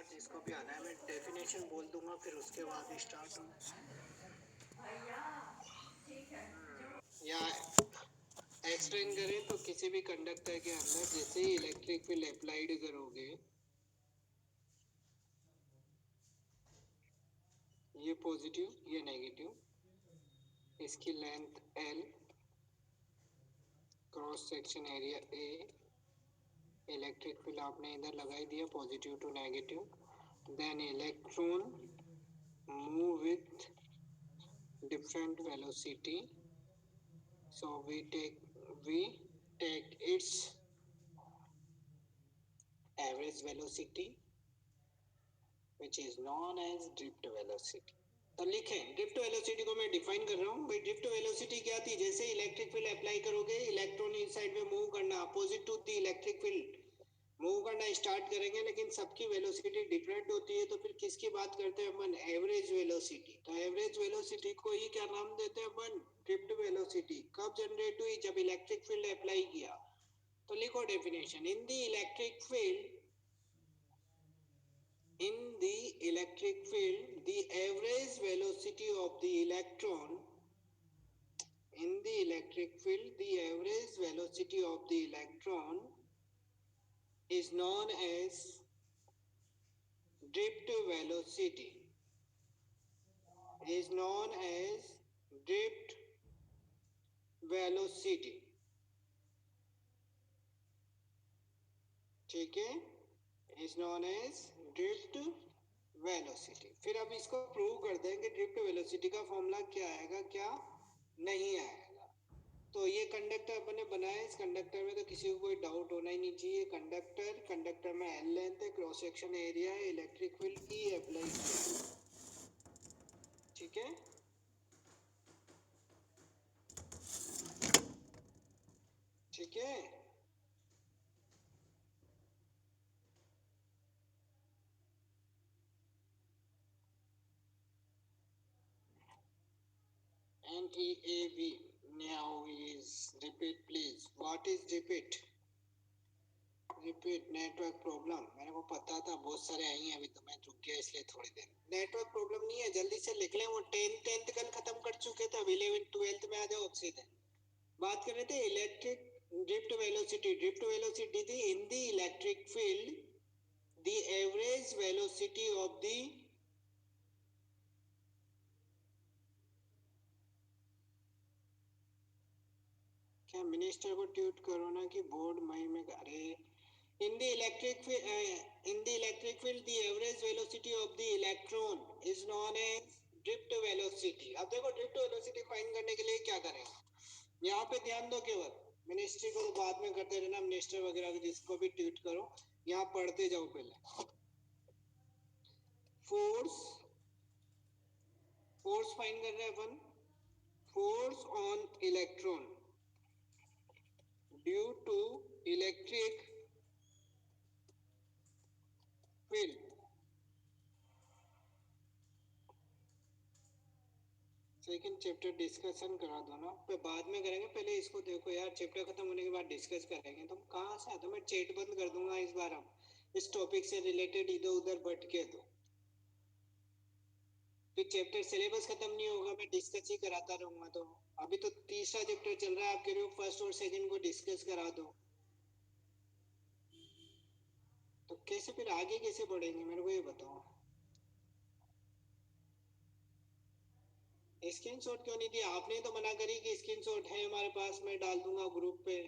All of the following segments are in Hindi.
स्टार्ट, जिसको भी आना है मैं डेफिनेशन बोल दूंगा, फिर उसके बाद स्टार्ट हो। या एक्सप्लेन करें तो किसी भी कंडक्टर के अंदर जैसे ही इलेक्ट्रिक फील्ड अप्लाइड करोगे, ये पॉजिटिव ये नेगेटिव, इसकी length L, cross section area A, electric field आपने इधर लगाई दिया positive to negative, then electron move with different velocity, so we take its average velocity which is known as drift velocity। तो लिखें, ड्रिफ्ट वेलोसिटी को मैं डिफाइन कर रहा हूँ भाई। ड्रिफ्ट वेलोसिटी क्या थी? जैसे इलेक्ट्रिक फील्ड अप्लाई करोगे, इलेक्ट्रॉन इस साइड में मूव करना, opposite to the electric field move करना स्टार्ट करेंगे, लेकिन सबकी वेलोसिटी डिफरेंट होती है। तो फिर किसकी बात करते हैं अपन? Average velocity. तो एवरेज वेलोसिटी को ही क्या नाम देते हैं अपन? Drift velocity. कब जनरेट हुई? जब इलेक्ट्रिक फील्ड अप्लाई किया। तो लिखो definition, in the electric field, in the electric field, the average velocity of the electron, in the electric field, the average velocity of the electron is known as drift velocity, is known as drift velocity। ठीक है, is known as drift velocity। फिर अब इसको प्रूव कर दें कि ड्रिफ्ट वेलोसिटी का फॉर्मूला क्या आएगा, क्या नहीं आएगा। तो ये कंडक्टर अपने बनाया, इस कंडक्टर में तो किसी को कोई डाउट होना ही नहीं चाहिए। कंडक्टर में L लेंथ है, क्रॉस सेक्शन एरिया है, इलेक्ट्रिक फील्ड E अप्लाई किया। ठीक है, ठीक है। NEAV now is repeat please, what is repeat? Repeat network problem, मेरे को पता था बहुत सारे आई हैं, अभी तो मैं रुक गया इसलिए थोड़ी देर। नेटवर्क प्रॉब्लम नहीं है, जल्दी से लिख लें। वो 10th कल खत्म कर चुके थे, अब 11th 12th में आ जाओ सीधे। बात कर रहे थे electric drift velocity. Drift velocity थी in the electric field the average velocity of the, क्या मिनिस्टर को ट्वीट करो ना कि बोर्ड मई में करे। In the electric field, the average velocity of the electron is known as drift velocity। अब देखो ड्रिफ्ट वेलोसिटी फाइंड करने के लिए क्या करेंगे, यहाँ पे ध्यान दो। केवल मिनिस्ट्री को तो बाद में करते रहना, मिनिस्टर वगैरह को जिसको भी ट्वीट करो, यहाँ पढ़ते जाओ पहले। फोर्स फाइंड कर रहे हैं अपन। Force on electron due to electric field. Second chapter discussion करा दो ना, पे बाद में करेंगे, पहले इसको देखो यार। चैप्टर खत्म होने के बाद डिस्कस करेंगे। तुम कहाँ से आते हो? मैं चैट बंद कर दूंगा इस बार। हम इस टॉपिक से रिलेटेड इधर उधर भटके तो फिर चैप्टर सिलेबस खत्म नहीं होगा, मैं डिस्कस ही कराता रहूंगा। तो अभी तो तीसरा चैप्टर चल रहा है, आप कह रहे हो फर्स्ट और सेकंड को डिस्कस करा दो, तो कैसे फिर आगे कैसे बढ़ेंगे, मेरे को ये बताओ। स्क्रीनशॉट क्यों नहीं दिया? आपने तो मना करी कि स्क्रीनशॉट है हमारे पास, मैं डाल दूंगा ग्रुप पे।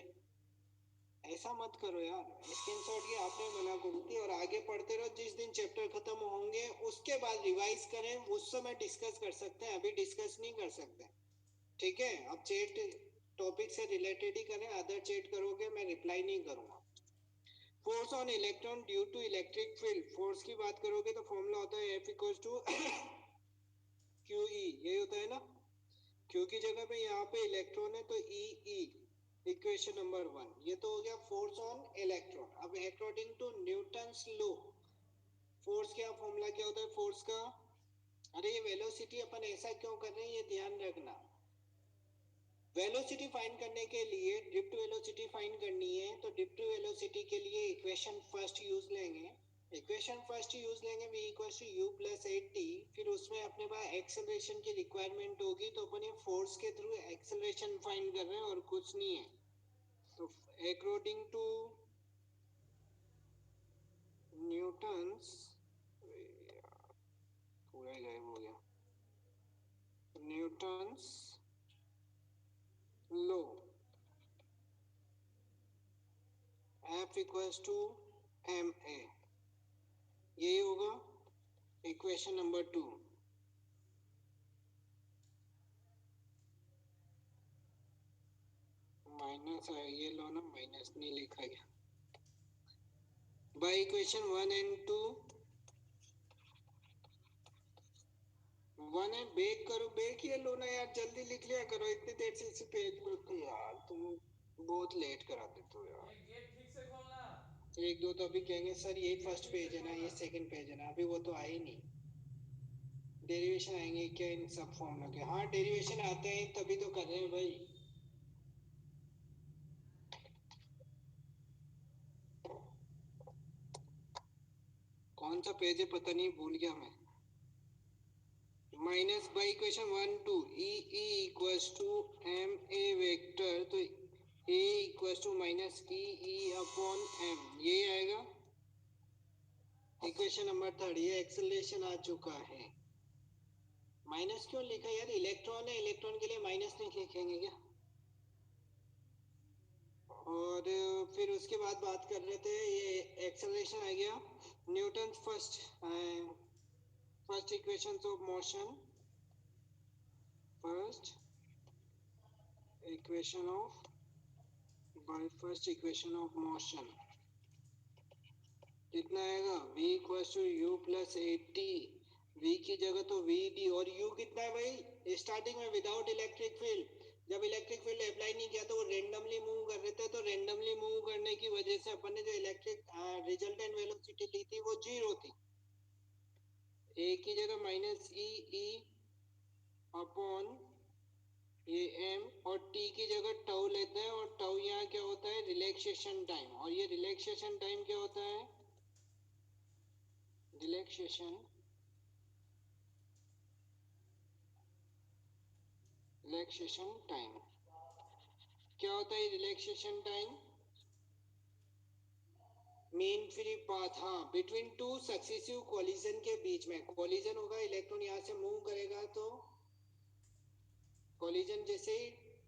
ऐसा मत करो यार, स्क्रीनशॉट की आपने मना कर दी। और आगे पढ़ते रहो, जिस दिन चैप्टर खत्म होंगे उसके बाद रिवाइज करें, उस समय डिस्कस कर सकते हैं, अभी डिस्कस नहीं कर सकते। ठीक है, अब चैट टॉपिक से रिलेटेड ही करें, अदर चैट करोगे मैं रिप्लाई नहीं करूंगा। Force on electron due to electric field, force की बात करोगे तो फॉर्मूला होता है F इक्वल्स टू QE, यही होता है ना। Q की जगह पे यहाँ पे इलेक्ट्रॉन है तो EE, इक्वेशन नंबर 1। ये तो हो गया फोर्स ऑन इलेक्ट्रॉन। अब according to Newton's law, force क्या फॉर्मूला क्या होता है फोर्स का? अरे ये वेलोसिटी अपन ऐसा क्यों कर रहे हैं ये ध्यान रखना। वेलोसिटी फाइंड करने के लिए ड्रिफ्ट वेलोसिटी फाइंड करनी है, तो ड्रिफ्ट वेलोसिटी के लिए इक्वेशन फर्स्ट यूज लेंगे। इक्वेशन फर्स्ट यूज लेंगे v equals to u plus 8t, फिर उसमें अपने पास एक्सेलरेशन की रिक्वायरमेंट होगी, तो अपन ये फोर्स के थ्रू एक्सेलरेशन फाइंड कर रहे हैं और कुछ नहीं है। तो अकॉर्डिंग टू न्यूटन्स, पूरा ही गायब हो गया, Newton's law, F equals to M A, यही होगा इक्वेशन नंबर 2। माइनस है ये लो ना, माइनस नहीं लिखा गया बाय इक्वेशन 1 एंड 2। 1 है, बेक करो, बेक ये लो ना यार, जल्दी लिख लिया करो, इतनी देर से इसी पेज पर थी यार, तुम बहुत लेट करा देते हो यार। ये गेट ठीक से खोलना। एक दो तो अभी कहेंगे सर यही गेट फर्स्ट ठीक से पेज है ना, ये खोलना। सेकंड पेज है ना, अभी वो तो आए नहीं। डेरिवेशन आएंगे क्या इन सब फॉर्मूला के? हाँ डेरिवेशन आते हैं तभी तो कर रहे हैं भाई। कौन सा पेज है पता नहीं, भूल गया मैं। Minus by equation 1 2 E E equals to M A vector, तो A equals to minus E E upon M, ये आएगा इक्वेशन नंबर 3। ये एक्सेलरेशन आ चुका है। माइनस क्यों लिखा यार, इलेक्ट्रॉन है, इलेक्ट्रॉन के लिए माइनस नहीं लिखेंगे क्या? और फिर उसके बाद बात कर रहे थे, ये एक्सेलरेशन आ गया, Newton first equation of motion, first equation of by first equation of motion कितना आएगा, v equals to U plus 80, v की जगह तो वी डी, और u कितना है भाई स्टार्टिंग में, विदाउट इलेक्ट्रिक फील्ड। जब इलेक्ट्रिक फील्ड अप्लाई नहीं किया तो वो रेंडमली मूव कर रहे थे, तो रेंडमली मूव करने की वजह से अपन ने जो इलेक्ट्रिक रिजल्टेंट वेलोसिटी ली थी वो जीरो थी। a की जगह माइनस ई ई अपॉन ये m, और t की जगह टाउ लेते हैं, और टाउ यहाँ क्या होता है, रिलैक्सेशन टाइम, और ये रिलैक्सेशन टाइम क्या होता है, रिलैक्सेशन रिलैक्सेशन टाइम क्या होता है, relaxation time mean free path, हाँ बिटवीन टू सक्सेसिव कोलिजन के बीच में कोलिजन होगा, इलेक्ट्रॉन यहाँ से मूव करेगा तो कोलिजन जैसे ही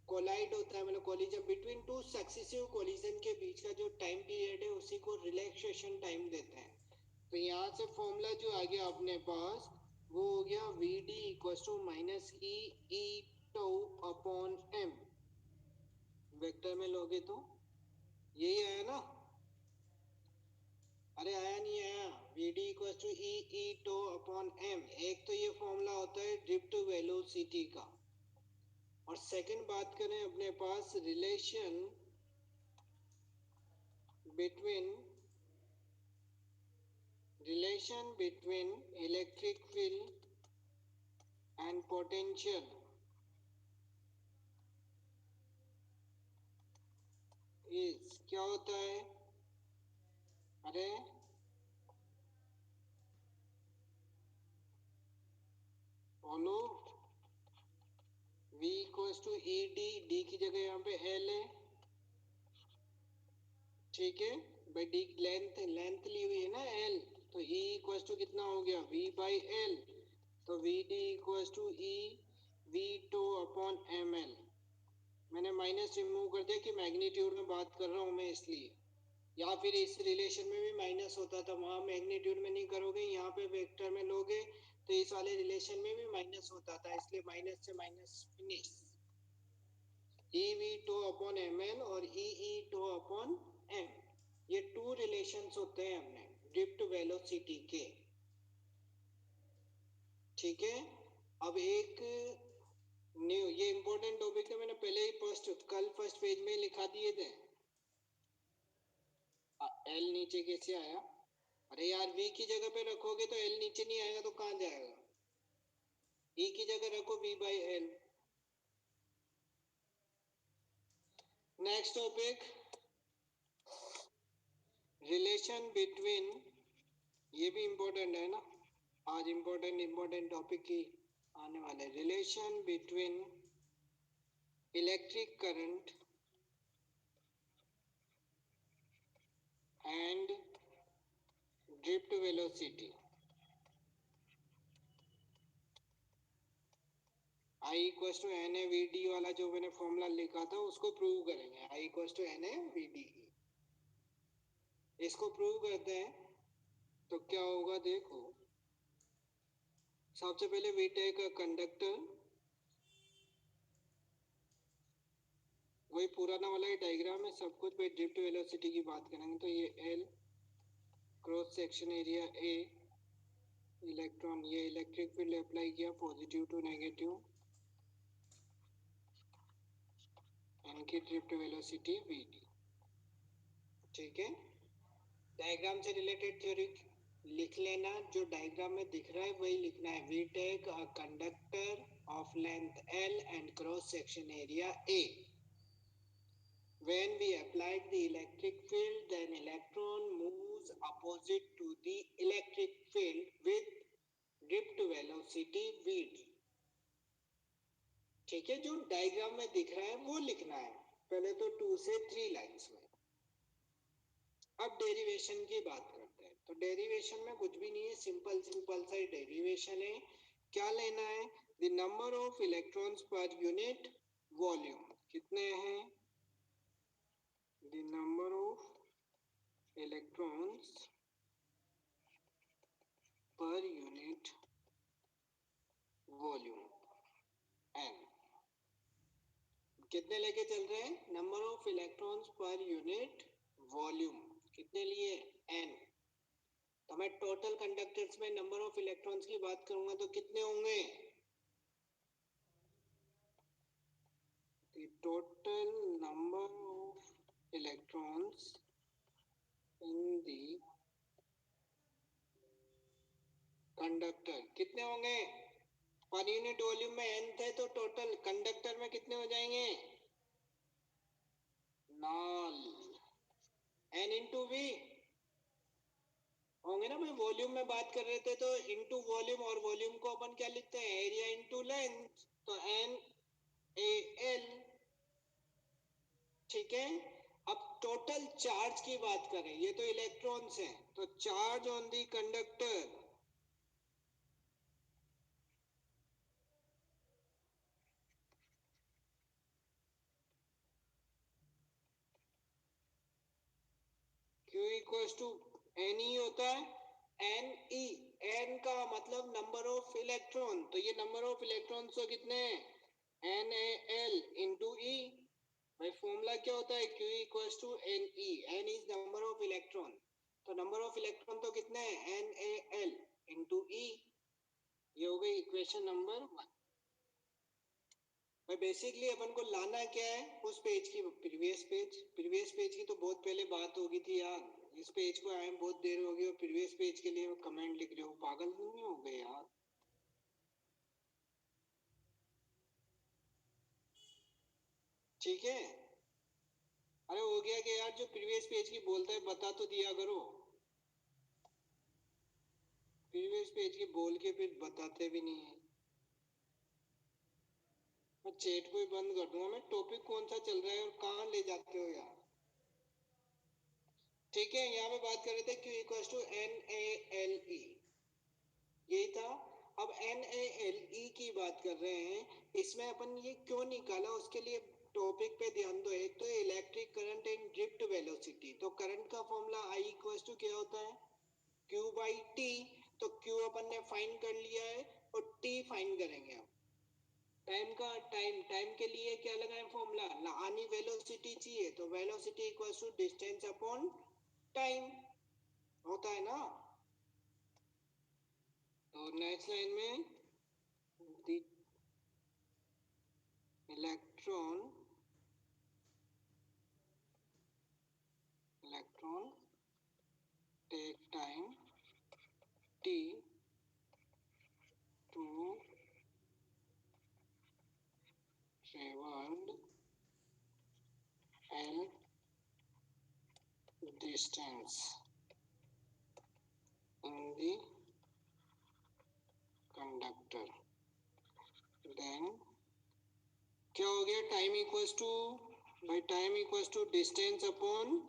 कोलाइड होता है, मतलब collision between two successive collision के बीच का जो टाइम पीरियड है उसी को रिलैक्सेशन टाइम देते हैं। तो यहाँ से फॉर्मूला जो आ गया अपने पास वो हो गया V D equal to minus E E tau upon M, vector में लोगे तो यही आया ना, अरे आया नहीं आया, V D equal to E E tau upon M, एक तो ये फॉर्मूला होता है ड्रिफ्ट वेलोसिटी का, और सेकंड बात करें अपने पास relation between electric field and potential is क्या होता है, अरे बोलो, v equals to E D, D की जगह यहाँ पे l है, ठीक है भाई, डी लेंथ लेंथ ली हुई है ना l, तो e इक्वल्स टू कितना हो गया v बाई एल, तो V D equals to E V tau upon M L. मैंने माइनस रिमूव कर दिया कि मैग्नीट्यूड में बात कर रहा हूँ मैं इसलिए, या फिर इस रिलेशन में भी माइनस होता था, वहां मैग्नीट्यूड में नहीं करोगे, यहाँ पे वेक्टर में लोगे तो इस वाले रिलेशन में भी माइनस होता था, इसलिए माइनस से minus finish. E V tau upon M L और E E tau upon M, ये टू रिलेशंस होते हैं हमने ड्रिफ्ट वेलोसिटी के, ठीक है। अब एक न्यू, ये इंपॉर्टेंट टॉपिक है, मैंने पहले ही कल फर्स्ट पेज में लिखा दिए थे। एल नीचे कैसे आया, अरे यार v की जगह पे रखोगे तो l नीचे नहीं आएगा तो कहाँ जाएगा, e की जगह रखो v by L. Next topic, relation between ये भी इम्पोर्टेंट है ना, आज इम्पोर्टेंट टॉपिक की आने वाले, relation between electric current and drift velocity. I equal to N A V D वाला जो मैंने फॉर्मूला लिखा था उसको प्रूव करेंगे। I equal to N A V D, इसको प्रूव करते हैं तो क्या होगा देखो। सबसे पहले वी टेक अ कंडक्टर, वही पुराना वाला ही डायग्राम है सब कुछ, भाई ड्रिफ्ट वेलोसिटी की बात करेंगे तो ये एल, क्रॉस सेक्शन एरिया ए, इलेक्ट्रॉन, ये इलेक्ट्रिक फील्ड अप्लाई किया पॉजिटिव टू नेगेटिव, इनकी ड्रिफ्ट वेलोसिटी वी डी। ठीक है, डायग्राम से रिलेटेड थ्योरी लिख लेना, जो डायग्राम में दिख रहा है वही लिखना है। We take a conductor of length L and cross section area A, when we applied the electric field, then electron moves opposite to the electric field with drift velocity vd। ठीक है, जो डायग्राम में दिख रहा है वो लिखना है पहले तो 2 से 3 लाइंस में। अब डेरिवेशन की बात करते हैं, तो डेरिवेशन में कुछ भी नहीं है, सिंपल सा डेरिवेशन है। क्या लेना है, the number of electrons per unit volume, कितने हैं, the number of electrons per unit volume N, कितने लेके चल रहे हैं, number of electrons per unit volume कितने लिए, एन। तो मैं टोटल कंडक्टर्स में नंबर ऑफ इलेक्ट्रॉन्स की बात करूंगा तो कितने होंगे, the total number of electrons in the conductor कितने होंगे, पर यूनिट वॉल्यूम में n थे तो टोटल कंडक्टर में कितने हो जाएंगे, नॉल, n इंटू वी होंगे ना भाई। वॉल्यूम में बात कर रहे थे तो इंटू वॉल्यूम, और वॉल्यूम को अपन क्या लिखते हैं, एरिया इंटू लेंथ, तो एन ए एल। ठीक है, अब टोटल चार्ज की बात करें, ये तो इलेक्ट्रॉन्स हैं, तो charge on the conductor, Q equals to N E होता है, एन ई, एन का मतलब नंबर ऑफ इलेक्ट्रॉन, तो ये नंबर ऑफ इलेक्ट्रॉन तो कितने हैं, N A L into E. भाई फॉर्मूला क्या होता है, Q equals to N E, N is number of electron, तो नंबर ऑफ इलेक्ट्रॉन तो कितने हैं, N A L into E. ये हो गई इक्वेशन नंबर 1। भाई बेसिकली अपन को लाना क्या है, उस पेज की प्रीवियस पेज की तो बहुत पहले बात होगी थी यार, इस पेज को आए बहुत देर हो गई और प्रीवियस पेज के लिए कमेंट लिख रहे हो, पागल नहीं हो गए यार। ठीक है, अरे हो गया कि यार, जो प्रीवियस पेज की बोलता है बता तो दिया करो, प्रीवियस पेज की बोल के फिर बताते भी नहीं है। मैं चैट को ही बंद कर दूंगा, मैं टॉपिक कौन सा चल रहा है और कहाँ ले जाते हो यार। ठीक है, यहाँ पे बात कर रहे थे Q equal to N A L E, यही था। अब NaLe की बात कर रहे हैं, इसमें अपन ये क्यों निकाला उसके लिए टॉपिक पे ध्यान दो। एक तो electric current and drift velocity, तो करंट का फॉर्मूला I इक्वल टू क्या होता है, Q बाई टी, तो Q अपन ने फाइंड कर लिया है और T फाइंड करेंगे अब। टाइम का टाइम के लिए क्या लगाएं फॉर्मूला, आनी वेलोसिटी चाहिए तो velocity equal to distance upon time होता है ना। तो नेक्स्ट लाइन में the electron take time t to travel l distance in the conductor, then क्या हो गया, टाइम इक्वल्स टू, भाई time equals to distance upon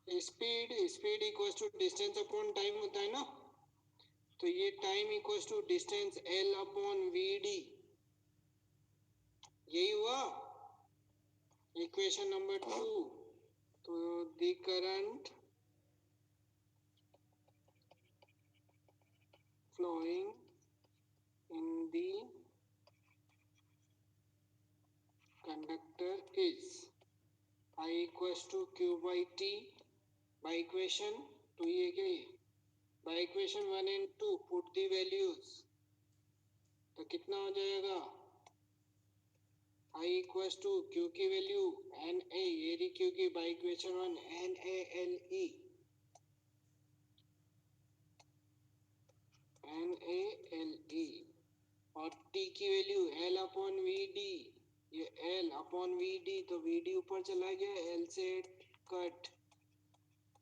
speed, speed equals to distance upon time होता है ना, तो ये time equals to distance L upon V D, यही हुआ इक्वेशन नंबर 2। तो the current flowing in the conductor is I equals to Q by T by equation 2, ये क्या है, by equation 1 and 2 put the values, तो कितना हो जाएगा, I equals to Q की वैल्यू एन ए, ये रही Q की by equation 1 N A L E, N A L E, और T की value L upon V D, ये L अपॉन वी डी, तो वी डी ऊपर चला गया, L से cut,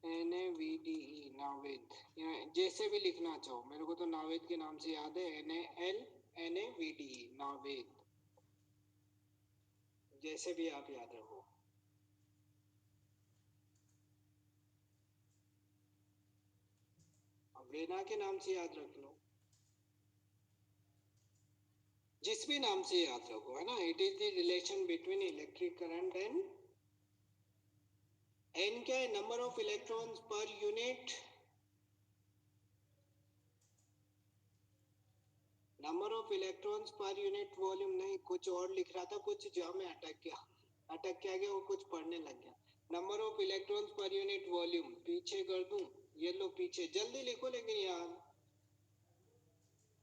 N A V D E, Naved, यहाँ जैसे भी लिखना चाहो, मेरे को तो नावेद के नाम से याद है, N A L N A V D E, Naved, जैसे भी आप याद रखो। अब वेना के नाम से याद रख लो, जिस भी नाम से याद रखो, है ना, it is the relation between electric current and N, क्या है, number of electrons per unit, number of electrons per unit volume, नहीं कुछ और लिख रहा था, कुछ जहाँ में अटक गया वो कुछ पढ़ने लग गया, number of electrons per unit volume, पीछे कर दूं, ये लो पीछे, जल्दी लिखो लेकिन यार,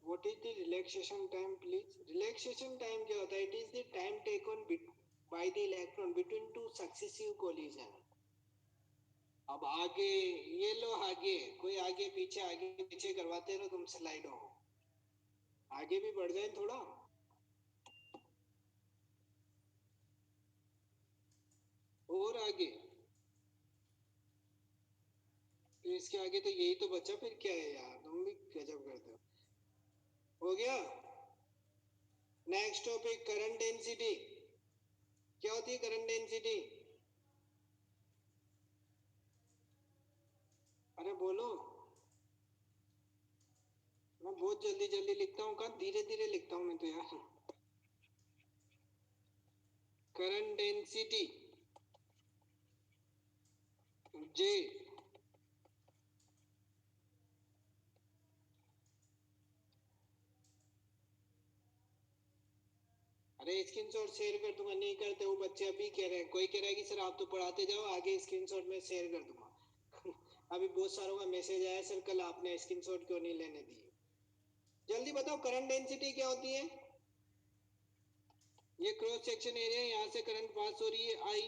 what is the relaxation time please, relaxation time क्या होता है, it is the time taken by the electron between two successive collision. अब आगे, ये लो आगे, कोई आगे पीछे करवाते रहो, तुम स्लाइड हो, आगे भी बढ़ जाए थोड़ा, और आगे, फिर इसके आगे तो यही तो बचा, फिर क्या है यार, तुम भी गजब करते हो गया। नेक्स्ट टॉपिक, करंट डेंसिटी, क्या होती है करंट डेंसिटी, अरे बोलो, मैं बहुत जल्दी जल्दी लिखता हूँ, कहाँ धीरे धीरे लिखता हूँ मैं तो यार, करंट डेंसिटी जे, अरे स्क्रीनशॉट शेयर कर दूंगा, नहीं करते वो बच्चे, अभी कह रहे हैं, कोई कह रहा है कि सर आप तो पढ़ाते जाओ, आगे स्क्रीनशॉट में शेयर कर दूंगा अभी बहुत सारों का मैसेज आया, सर कल आपने स्क्रीनशॉट क्यों नहीं लेने दिए, जल्दी बताओ करंट डेंसिटी क्या होती है, ये क्रॉस सेक्शन एरिया, यहाँ से करंट पास हो रही है आई,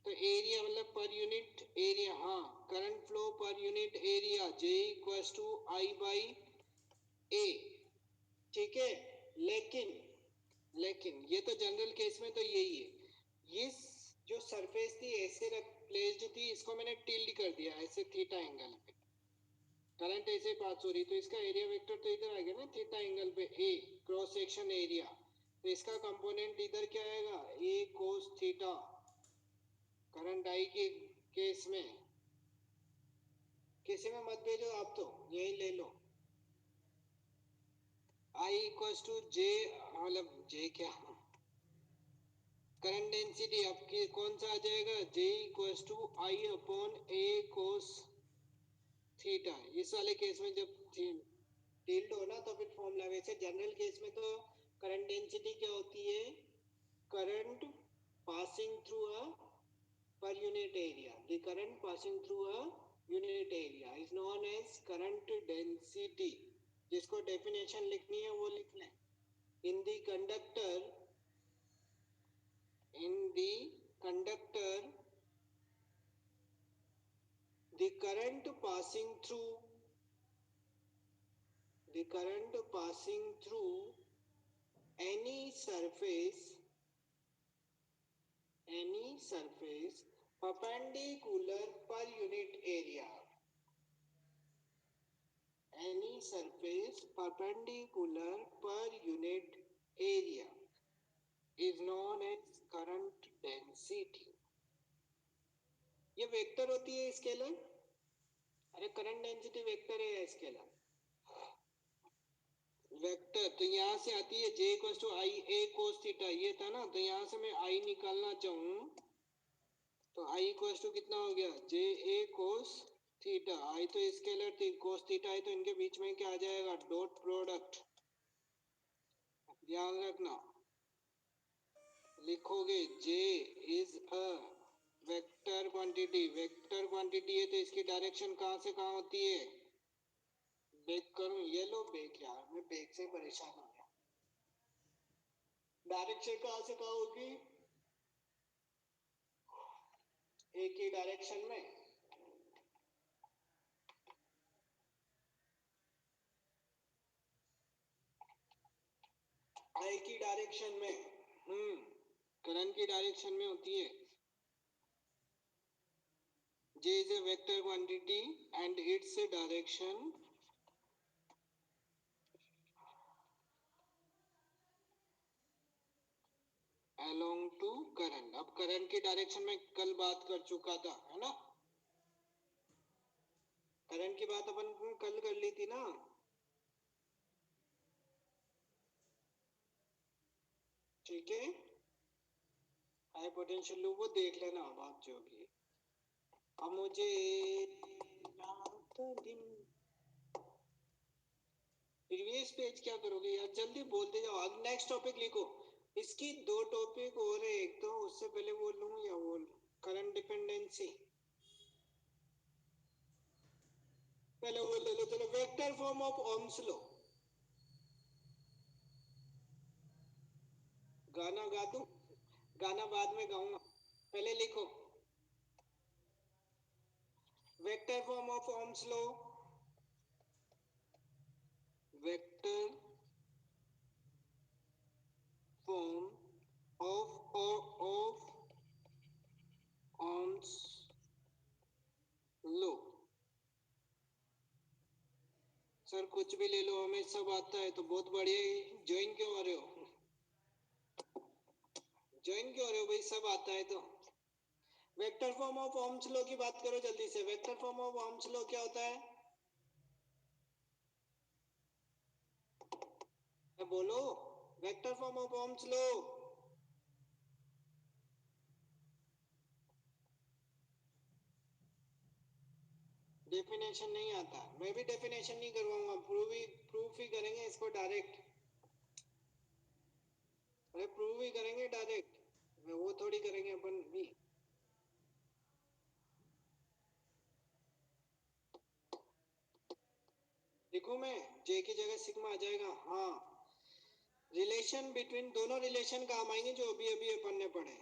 तो एरिया मतलब पर यूनिट एरिया, हाँ current flow per unit area, J equals to I by A, ठीक है, लेकिन लेकिन ये तो जनरल केस में तो यही है, इस जो सरफेस थी ऐसे प्लेस्ड थी, इसको मैंने टिल्ड कर दिया ऐसे थीटा एंगल पे, करंट ऐसे पास हो रही, तो इसका एरिया वेक्टर तो इधर आ गया ना थीटा एंगल पे, ए क्रॉस सेक्शन एरिया, तो इसका कंपोनेंट इधर क्या आएगा, ए कोस थीटा, करंट आई के केस में, किसी में मत भेजो आप, तो यही ले लो, आई इक्वल्स टू जे, मतलब जे क्या, करंट डेंसिटी आपकी कौन सा आ जाएगा, J equals to I upon A cos theta, इस वाले केस में जब टिल्ड हो ना तो फिर फॉर्मूला, वैसे जनरल केस में तो करंट डेंसिटी क्या होती है, current passing through a per unit area, the current passing through a unit area is known as current density, जिसको डेफिनेशन लिखनी है वो लिख लें, in the conductor, in the conductor the current passing through, the current passing through any surface perpendicular per unit area. Any surface perpendicular per unit area is known as current density. ये वेक्टर होती है स्केलर. अरे करंट डेंसिटी वेक्टर है या स्केलर? वेक्टर. तो यहाँ से आती है J equals to I A cos theta, ये था ना. तो यहाँ से मैं आई निकालना चाहूँ तो आई इक्वल्स टू कितना हो गया, जे ए कोस थीटा. आई तो स्केलर थी, कोस थीटा है, तो इनके बीच में क्या आ जाएगा, डॉट प्रोडक्ट. ध्यान रखना, लिखोगे J is a vector quantity. Vector quantity है तो इसकी डायरेक्शन कहाँ से कहाँ होती है. बेक करूं, ये लो बेक. यार मैं बेक से परेशान हो गया. डायरेक्शन कहाँ से कहाँ होगी, एक ही डायरेक्शन में. आई की डायरेक्शन में. करंट की डायरेक्शन में होती है. J is a vector quantity and its direction along to current. अब करंट की डायरेक्शन में कल बात कर चुका था, है ना. करंट की बात अपन कल कर ली थी ना. ठीक है. हाई पोटेंशियल लूप वो देख लेना बात जो भी. अब मुझे रात दिन प्रीवियस पेज क्या करोगे यार, जल्दी बोलते जाओ. अब नेक्स्ट टॉपिक लिखो. इसकी दो टॉपिक और है, एक तो उससे पहले बोल लूँ या बोल करंट डिपेंडेंसी पहले बोल ले लो. चलो, vector form of Ohm's law. गाना गा दूं, गाना बाद में गाऊंगा, पहले लिखो. Vector form of Ohm's law. Vector form of Ohm's law. Sir कुछ भी ले लो, हमें सब आता है. तो बहुत बढ़िया ही. ज्वाइन क्यों हो रहे हो, ज्वाइन क्यों हो रहे हो भाई, सब आता है तो. Vector form of Ohm's law की बात करो जल्दी से. Vector form of Ohm's law क्या होता है, बोलो. Vector form of Ohm's law. Definition नहीं आता, मैं भी डेफिनेशन नहीं करवाऊंगा, प्रूफ ही करेंगे इसको डायरेक्ट. अरे प्रूव ही करेंगे डायरेक्ट, वो थोड़ी करेंगे अपन भी. देखो, मैं जे की जगह सिग्मा आ जाएगा. हाँ, रिलेशन बिटवीन, दोनों रिलेशन काम आएंगे जो अभी अभी अपन ने पढ़े.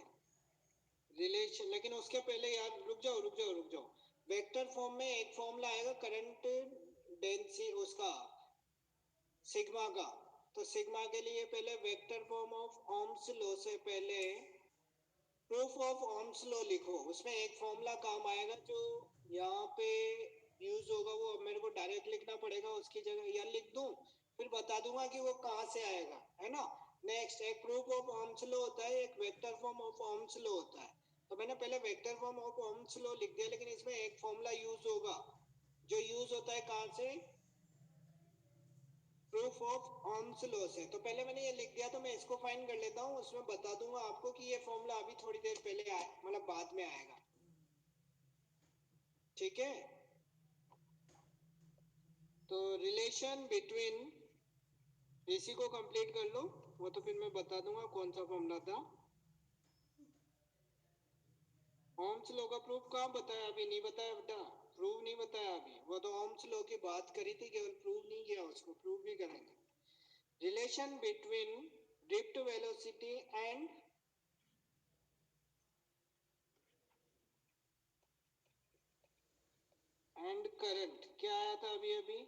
रिलेशन, लेकिन उसके पहले यार रुक जाओ रुक जाओ रुक जाओ. वेक्टर फॉर्म में एक फॉर्मूला आएगा करंट डेंसिटी उसका, सिग्मा का. तो सिग्मा के लिए पहले vector form of Ohm's law से पहले प्रूफ ऑफ ओम्स लॉ लिखो. उसमें एक फॉर्मूला काम आएगा जो यहाँ पे यूज होगा, वो मेरे को डायरेक्ट लिखना पड़ेगा, उसकी जगह या लिख दूं, फिर बता दूंगा कि वो कहाँ से आएगा, है ना. नेक्स्ट, एक प्रूफ ऑफ ओम्स लॉ होता है, एक vector form of Ohm's law होता है. तो मैंने पहले vector form of Ohm's law लिख दिया, लेकिन इसमें एक फॉर्मूला यूज होगा जो यूज होता है कहाँ से, प्रूफ ऑफ ओम्स लॉ से. तो पहले मैंने ये लिख दिया, तो मैं इसको फाइंड कर लेता हूँ, उसमें बता दूंगा आपको कि ये फॉर्मूला अभी थोड़ी देर पहले आया, मतलब बाद में आएगा. ठीक है. तो रिलेशन बिटवीन, इसी को कंप्लीट कर लो, वो तो फिर मैं बता दूंगा कौन सा फॉर्मूला था. ओम्स लॉ का प्रूफ कहाँ बताया, अभी नहीं बताया बेटा, प्रूव नहीं बताया अभी. वो तो ओम्स लॉ की बात करी थी, केवल प्रूव नहीं किया, उसको प्रूव भी करेंगे. Relation between drift velocity and current. क्या आया था अभी अभी,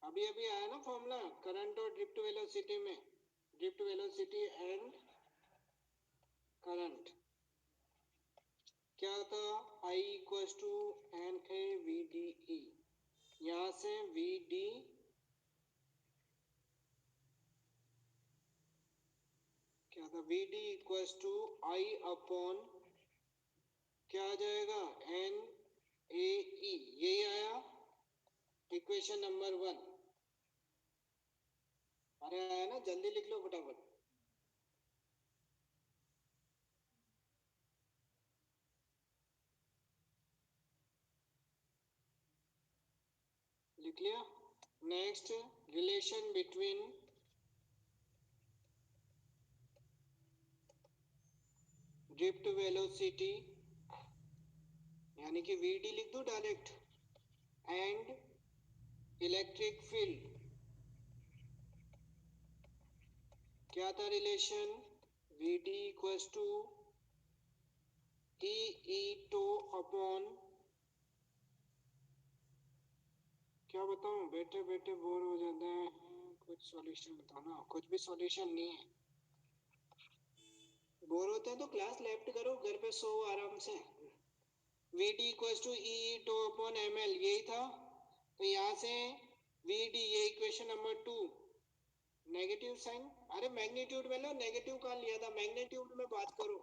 अभी अभी आया ना फॉर्मूला, करंट और ड्रिफ्ट वेलोसिटी में. Drift velocity and current. था I इक्वल्स टू NaVdE, यहाँ से Vd क्या था, Vd equals to I upon क्या आ जाएगा NaE, यही आया इक्वेशन नंबर 1। अरे आया ना, जल्दी लिख लो फटाफट। लिख लिया। Next, relation between drift velocity यानी कि Vd लिख दो डायरेक्ट, एंड इलेक्ट्रिक फील्ड। क्या था relation, Vd equals to E tau upon, क्या बताऊं, बैठे बैठे बोर हो जाते हैं, कुछ सॉल्यूशन बताओ ना। कुछ भी सॉल्यूशन नहीं है। बोर होते हैं तो क्लास लेफ्ट करो, घर पे सो आराम से। Vd equals to E tau upon ml, यही था। तो यहाँ से Vd, ये इक्वेशन नंबर 2। नेगेटिव साइन, अरे मैग्नीट्यूड में लो, नेगेटिव कहाँ लिया था, मैग्नीट्यूड में बात करो।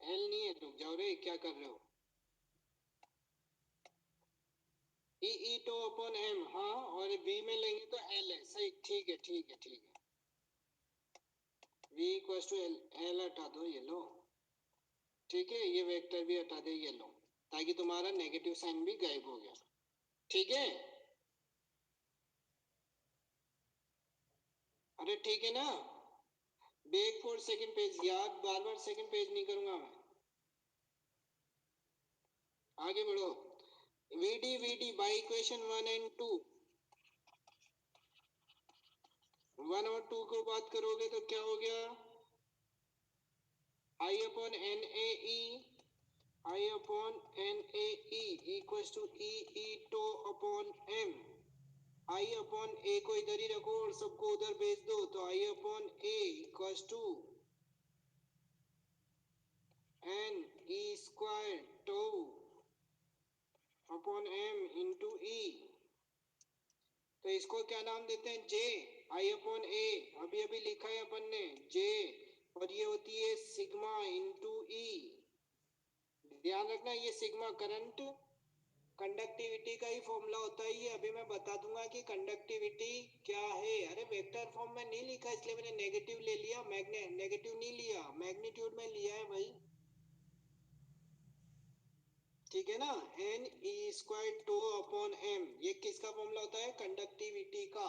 एल नहीं है, रुक जाओ रे, क्या कर रहे हो। ई टो अपॉन एम, हाँ, और बी में लेंगे तो एल है, सही, ठीक है ठीक है ठीक है। V equals to L, L हटा दो, ये लो, ठीक है, ये वेक्टर भी हटा दे, ये लो, ताकि तुम्हारा नेगेटिव साइन भी गायब हो गया, ठीक है। अरे ठीक है ना, बैक फॉर सेकंड पेज, याद, बार बार सेकंड पेज नहीं करूंगा मैं। आगे बढ़ो। वी डी बाई इक्वेशन 1 और 2, 1 और 2 को बात करोगे तो क्या हो गया, I upon N A E, I upon N A E equals to E tau upon M. I upon A को इधर ही रखो और सबको उधर भेज दो, तो I upon A equals to N E square tau upon M into E. तो इसको क्या नाम देते हैं, जे, आई अपॉन ए, अभी अभी लिखा है अपन ने, जे, और ये होती है सिग्मा इंटू ई। ध्यान रखना, ये सिग्मा करंट कंडक्टिविटी का ही फॉर्मूला होता है ये, अभी मैं बता दूंगा कि कंडक्टिविटी क्या है। अरे वेक्टर फॉर्म में नहीं लिखा, इसलिए मैंने नेगेटिव ले लिया, नेगेटिव नहीं लिया, मैग्नीट्यूड में लिया है भाई, ठीक है ना। N E square tau upon M, ये किसका फॉर्मूला होता है, कंडक्टिविटी का।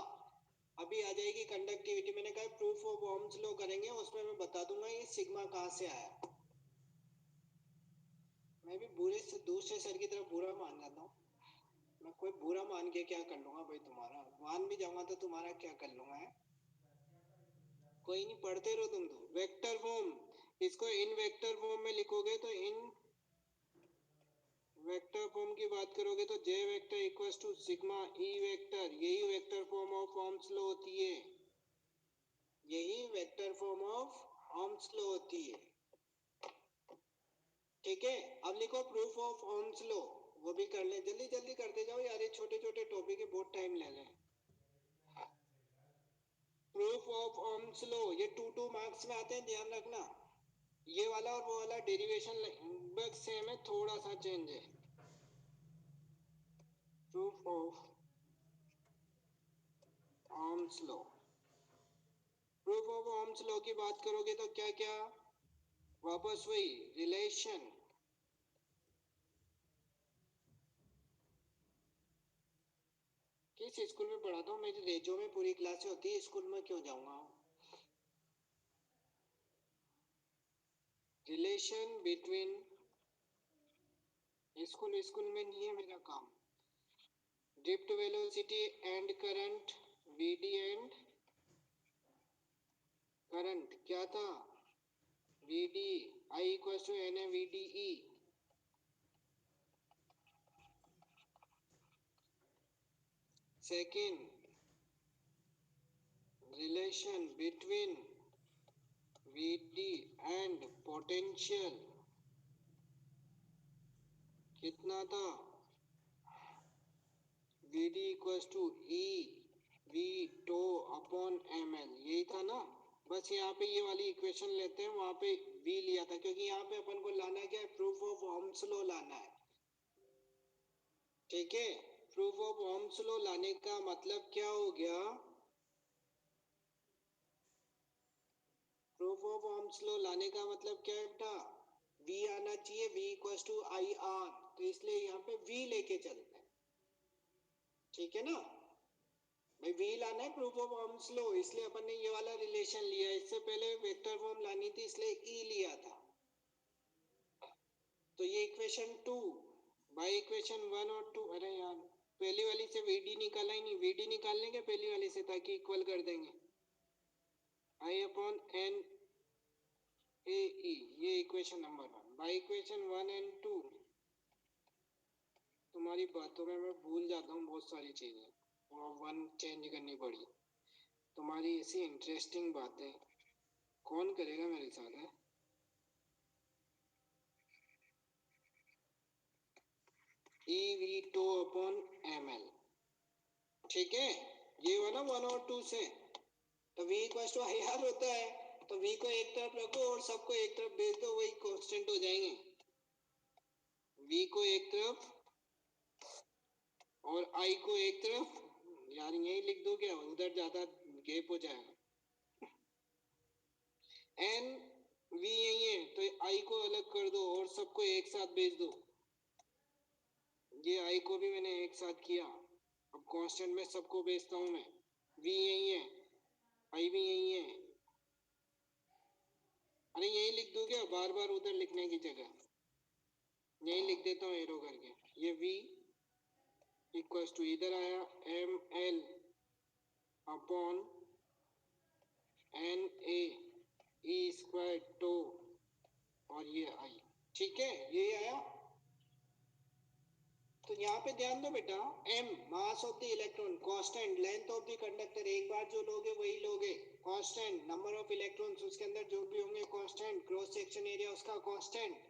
अभी आ जाएगी कंडक्टिविटी, मैंने कहा प्रूफ ऑफ ओम्स लॉ करेंगे, उसमें मैं बता दूंगा ये सिग्मा कहाँ से आया। मैं भी बुरे से, दूसरे सर की तरफ बुरा मान जाता हूँ। मैं कोई बुरा मान के क्या कर लूंगा भाई, तुम्हारा मान भी जाऊंगा तो तुम्हारा क्या कर लूंगा है? कोई नहीं, पढ़ते रहो तुम तो। वेक्टर फॉर्म, इसको इन वेक्टर फॉर्म में लिखोगे तो, इन वेक्टर फॉर्म की बात करोगे तो J vector equals to sigma E vector, यही vector form of Ohm's law होती है, यही vector form of Ohm's law होती है, ठीक है। अब लिखो प्रूफ ऑफ ओम्स लॉ, वो भी कर ले, जल्दी जल्दी करते जाओ यार, ये छोटे छोटे टॉपिक है, बहुत टाइम ले रहे हैं। प्रूफ ऑफ ओम्स लॉ, ये 2 मार्क्स में आते हैं, ध्यान रखना। ये वाला और वो वाला डेरिवेशन लगभग सेम है, थोड़ा सा चेंज है। Proof of Ohm's law, proof of Ohm's law की बात करोगे तो क्या क्या, वापस वही रिलेशन, किस स्कूल में पढ़ाता हूँ, मेरी रेजो में पूरी क्लासें होती है, स्कूल में क्यों जाऊंगा। रिलेशन बिटवीन, स्कूल स्कूल में नहीं है मेरा काम। Drift velocity and current, VD and current, क्या था, VD, I equals to N A V D E. Second, relation between VD and potential कितना था, VD equals to E V tau upon ml, यही था ना। बस यहाँ पे ये वाली इक्वेशन लेते हैं, वहाँ पे V लिया था, क्योंकि यहाँ पे अपन को लाना क्या है, प्रूफ ऑफ ओम्स लॉ लाना है। ठीक है, प्रूफ ऑफ ओम्स लॉ लाने का मतलब क्या हो गया, प्रूफ ऑफ ओम्स लॉ लाने का मतलब क्या है बेटा, V आना चाहिए, V इक्वल्स टू IR, तो इसलिए यहाँ पे V लेके चलते हैं। ठीक है ना भाई, V लाना है प्रूफ ऑफ ओम्स लॉ, इसलिए अपन ने ये वाला रिलेशन लिया। इससे पहले वेक्टर फॉर्म लानी थी, इसलिए E लिया था। तो ये इक्वेशन 2 बाई इक्वेशन 1 और 2, अरे यार पहली वाली से VD निकाला ही नहीं, VD निकाल लेंगे पहली वाली से ताकि इक्वल कर देंगे, I अपॉन एन ए ई, ये equation number 1 by equation 1 and 2। तुम्हारी बातों में मैं भूल जाता हूँ बहुत सारी चीजें, और 1 चेंज करनी पड़ी। तुम्हारी ऐसी इंटरेस्टिंग बातें कौन करेगा मेरे साथ है। E V tau upon M L, ठीक है, ये हुआ ना 1 और 2 से। तो V equal to I R होता है, तो V को एक तरफ रखो और सबको एक तरफ भेज दो, वही कांस्टेंट हो जाएंगे। V को एक तरफ और I को एक तरफ, यार यही लिख दो क्या, उधर ज्यादा गैप हो जाएगा। N V यही है, तो I को अलग कर दो और सबको एक साथ भेज दो। ये I को भी मैंने एक साथ किया, अब कांस्टेंट में सबको भेजता हूं मैं। V यही है, I भी यही है, अरे यही लिख दो क्या, बार बार उधर लिखने की जगह यही लिख देता हूँ एरो करके। ये V इक्वल्स टू इधर आया M L upon N A E square tau, और ये आई, ठीक है, ये आया। तो यहाँ पे ध्यान दो बेटा, m mass of the electron, constant length of the conductor, एक बार जो लोगे वही लोगे, कांस्टेंट नंबर ऑफ इलेक्ट्रॉन्स उसके अंदर जो भी होंगे कांस्टेंट, क्रॉस सेक्शन एरिया उसका कांस्टेंट,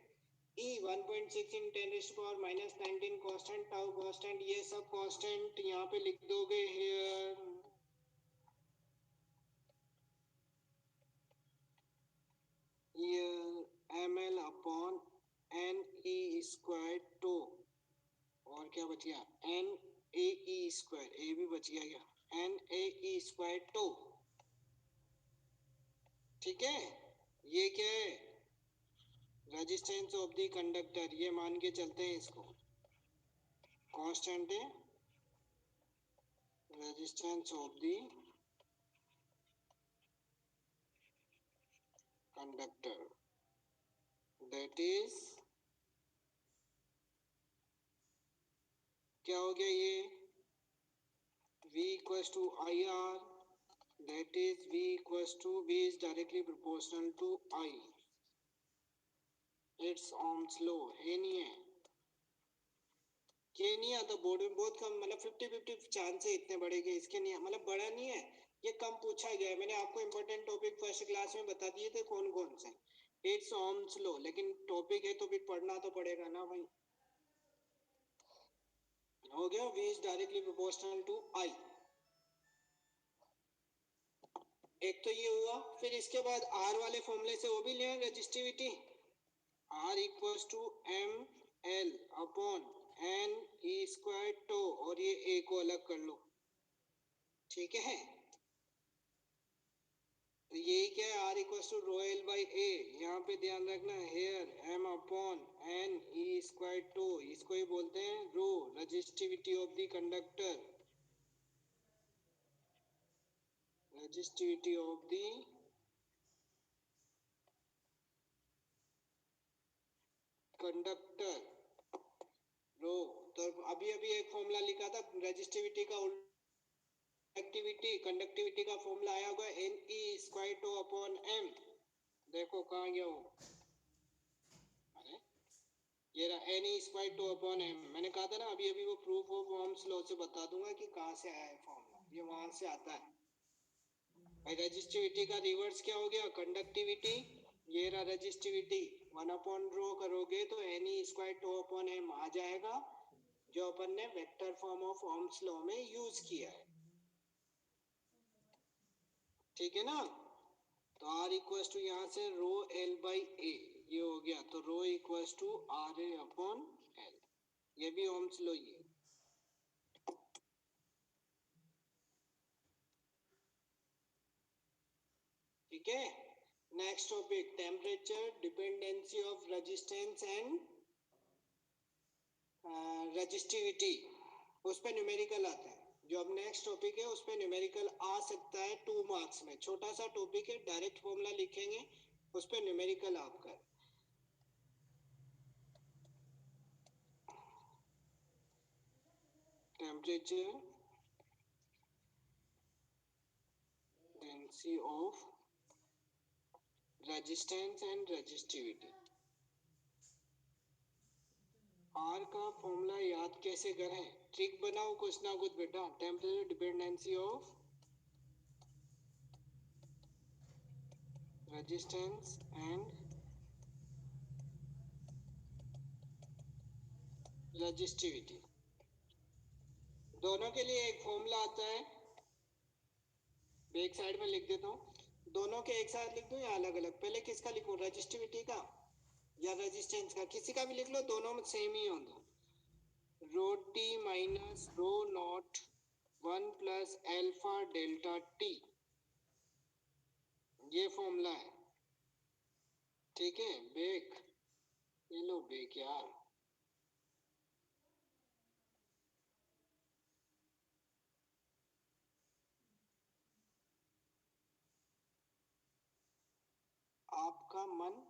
E 1.6 इन 10⁻⁻19 कांस्टेंट, टाउ कांस्टेंट, ये सब कांस्टेंट यहाँ पे लिख दोगे here. ml upon N E square tau, और क्या बच गया, एन ए ई स्क्वायर, ए भी बच गया क्या, N A E square tau, ठीक है। ये क्या है, रेजिस्टेंस ऑफ द कंडक्टर, ये मान के चलते हैं इसको, कांस्टेंट है resistance of the conductor, that is क्या हो गया, ये V equals to IR, that is V equals to, V is directly proportional to I, it's Ohm's law, है नहीं है, ये नहीं आता बोर्ड में, बहुत कम, मतलब 50-50 चांस है इतने बड़े के, इसके नहीं, मतलब बड़ा नहीं है, ये कम पूछा गया है। मैंने आपको इंपॉर्टेंट टॉपिक फर्स्ट क्लास में बता दिए थे कौन कौन से, इट्स ओम्स लॉ, लेकिन टॉपिक है तो फिर पढ़ना तो पड़ेगा ना भाई। हो गया, V is directly proportional to I, एक तो ये हुआ। फिर इसके बाद R वाले फॉर्मूले से वो भी लें resistivity, R equals to M L upon N E square tau, और ये ए को अलग कर लो, ठीक है। तो यही क्या है, R equals to rho L by A, यहाँ पे ध्यान रखना, here M upon N E square tau, इसको ही बोलते हैं rho, resistivity of the conductor, resistivity of the conductor rho. तो अभी अभी एक फॉर्मूला लिखा था रेजिस्टिविटी का, कंडक्टिविटी का फॉर्मूला आया होगा N E square tau upon M, देखो कहाँ गया वो, अरे ये रहा N E square tau upon M, मैंने कहा था ना अभी अभी वो प्रूफ ऑफ ओम्स लॉ से बता दूंगा कि कहाँ से आया है फॉर्मूला, ये वहां से आता है। भाई रेजिस्टिविटी का रिवर्स क्या हो गया? कंडक्टिविटी। ये रहा रेजिस्टिविटी, 1/रो करोगे तो Ne² 2/m आ जाएगा, जो अपन ने vector form of Ohm's law में यूज किया है। ठीक है ना? तो R इक्वल्स टू यहाँ से रो L बाई ए, ये हो गया, तो rho equals to RA upon L, ये भी ओम्स लॉ ही है। ठीक है, next topic, temperature dependency of resistance and resistivity, उस पर न्यूमेरिकल आता है। जो अब नेक्स्ट टॉपिक है उस पर न्यूमेरिकल आ सकता है 2 मार्क्स में, छोटा सा टॉपिक है, डायरेक्ट फॉर्मूला लिखेंगे, उस पर न्यूमेरिकल आपका। Temperature density of resistance and resistivity. R का फॉर्मूला याद कैसे करें? ट्रिक बनाओ कुछ ना कुछ बेटा। Temperature dependency of resistance and resistivity, दोनों के लिए एक फॉर्मूला आता है, एक साइड में लिख देता हूँ। दोनों के एक साथ लिख दूं या अलग अलग? पहले किसका लिखूं, रेजिस्टिविटी का या रेजिस्टेंस का? किसी का भी लिख लो, दोनों में सेम ही होगा। रो T minus rho naught 1 plus alpha delta T, ये फॉर्मूला है। ठीक है बेक, ये लो बेक यार। आपका मन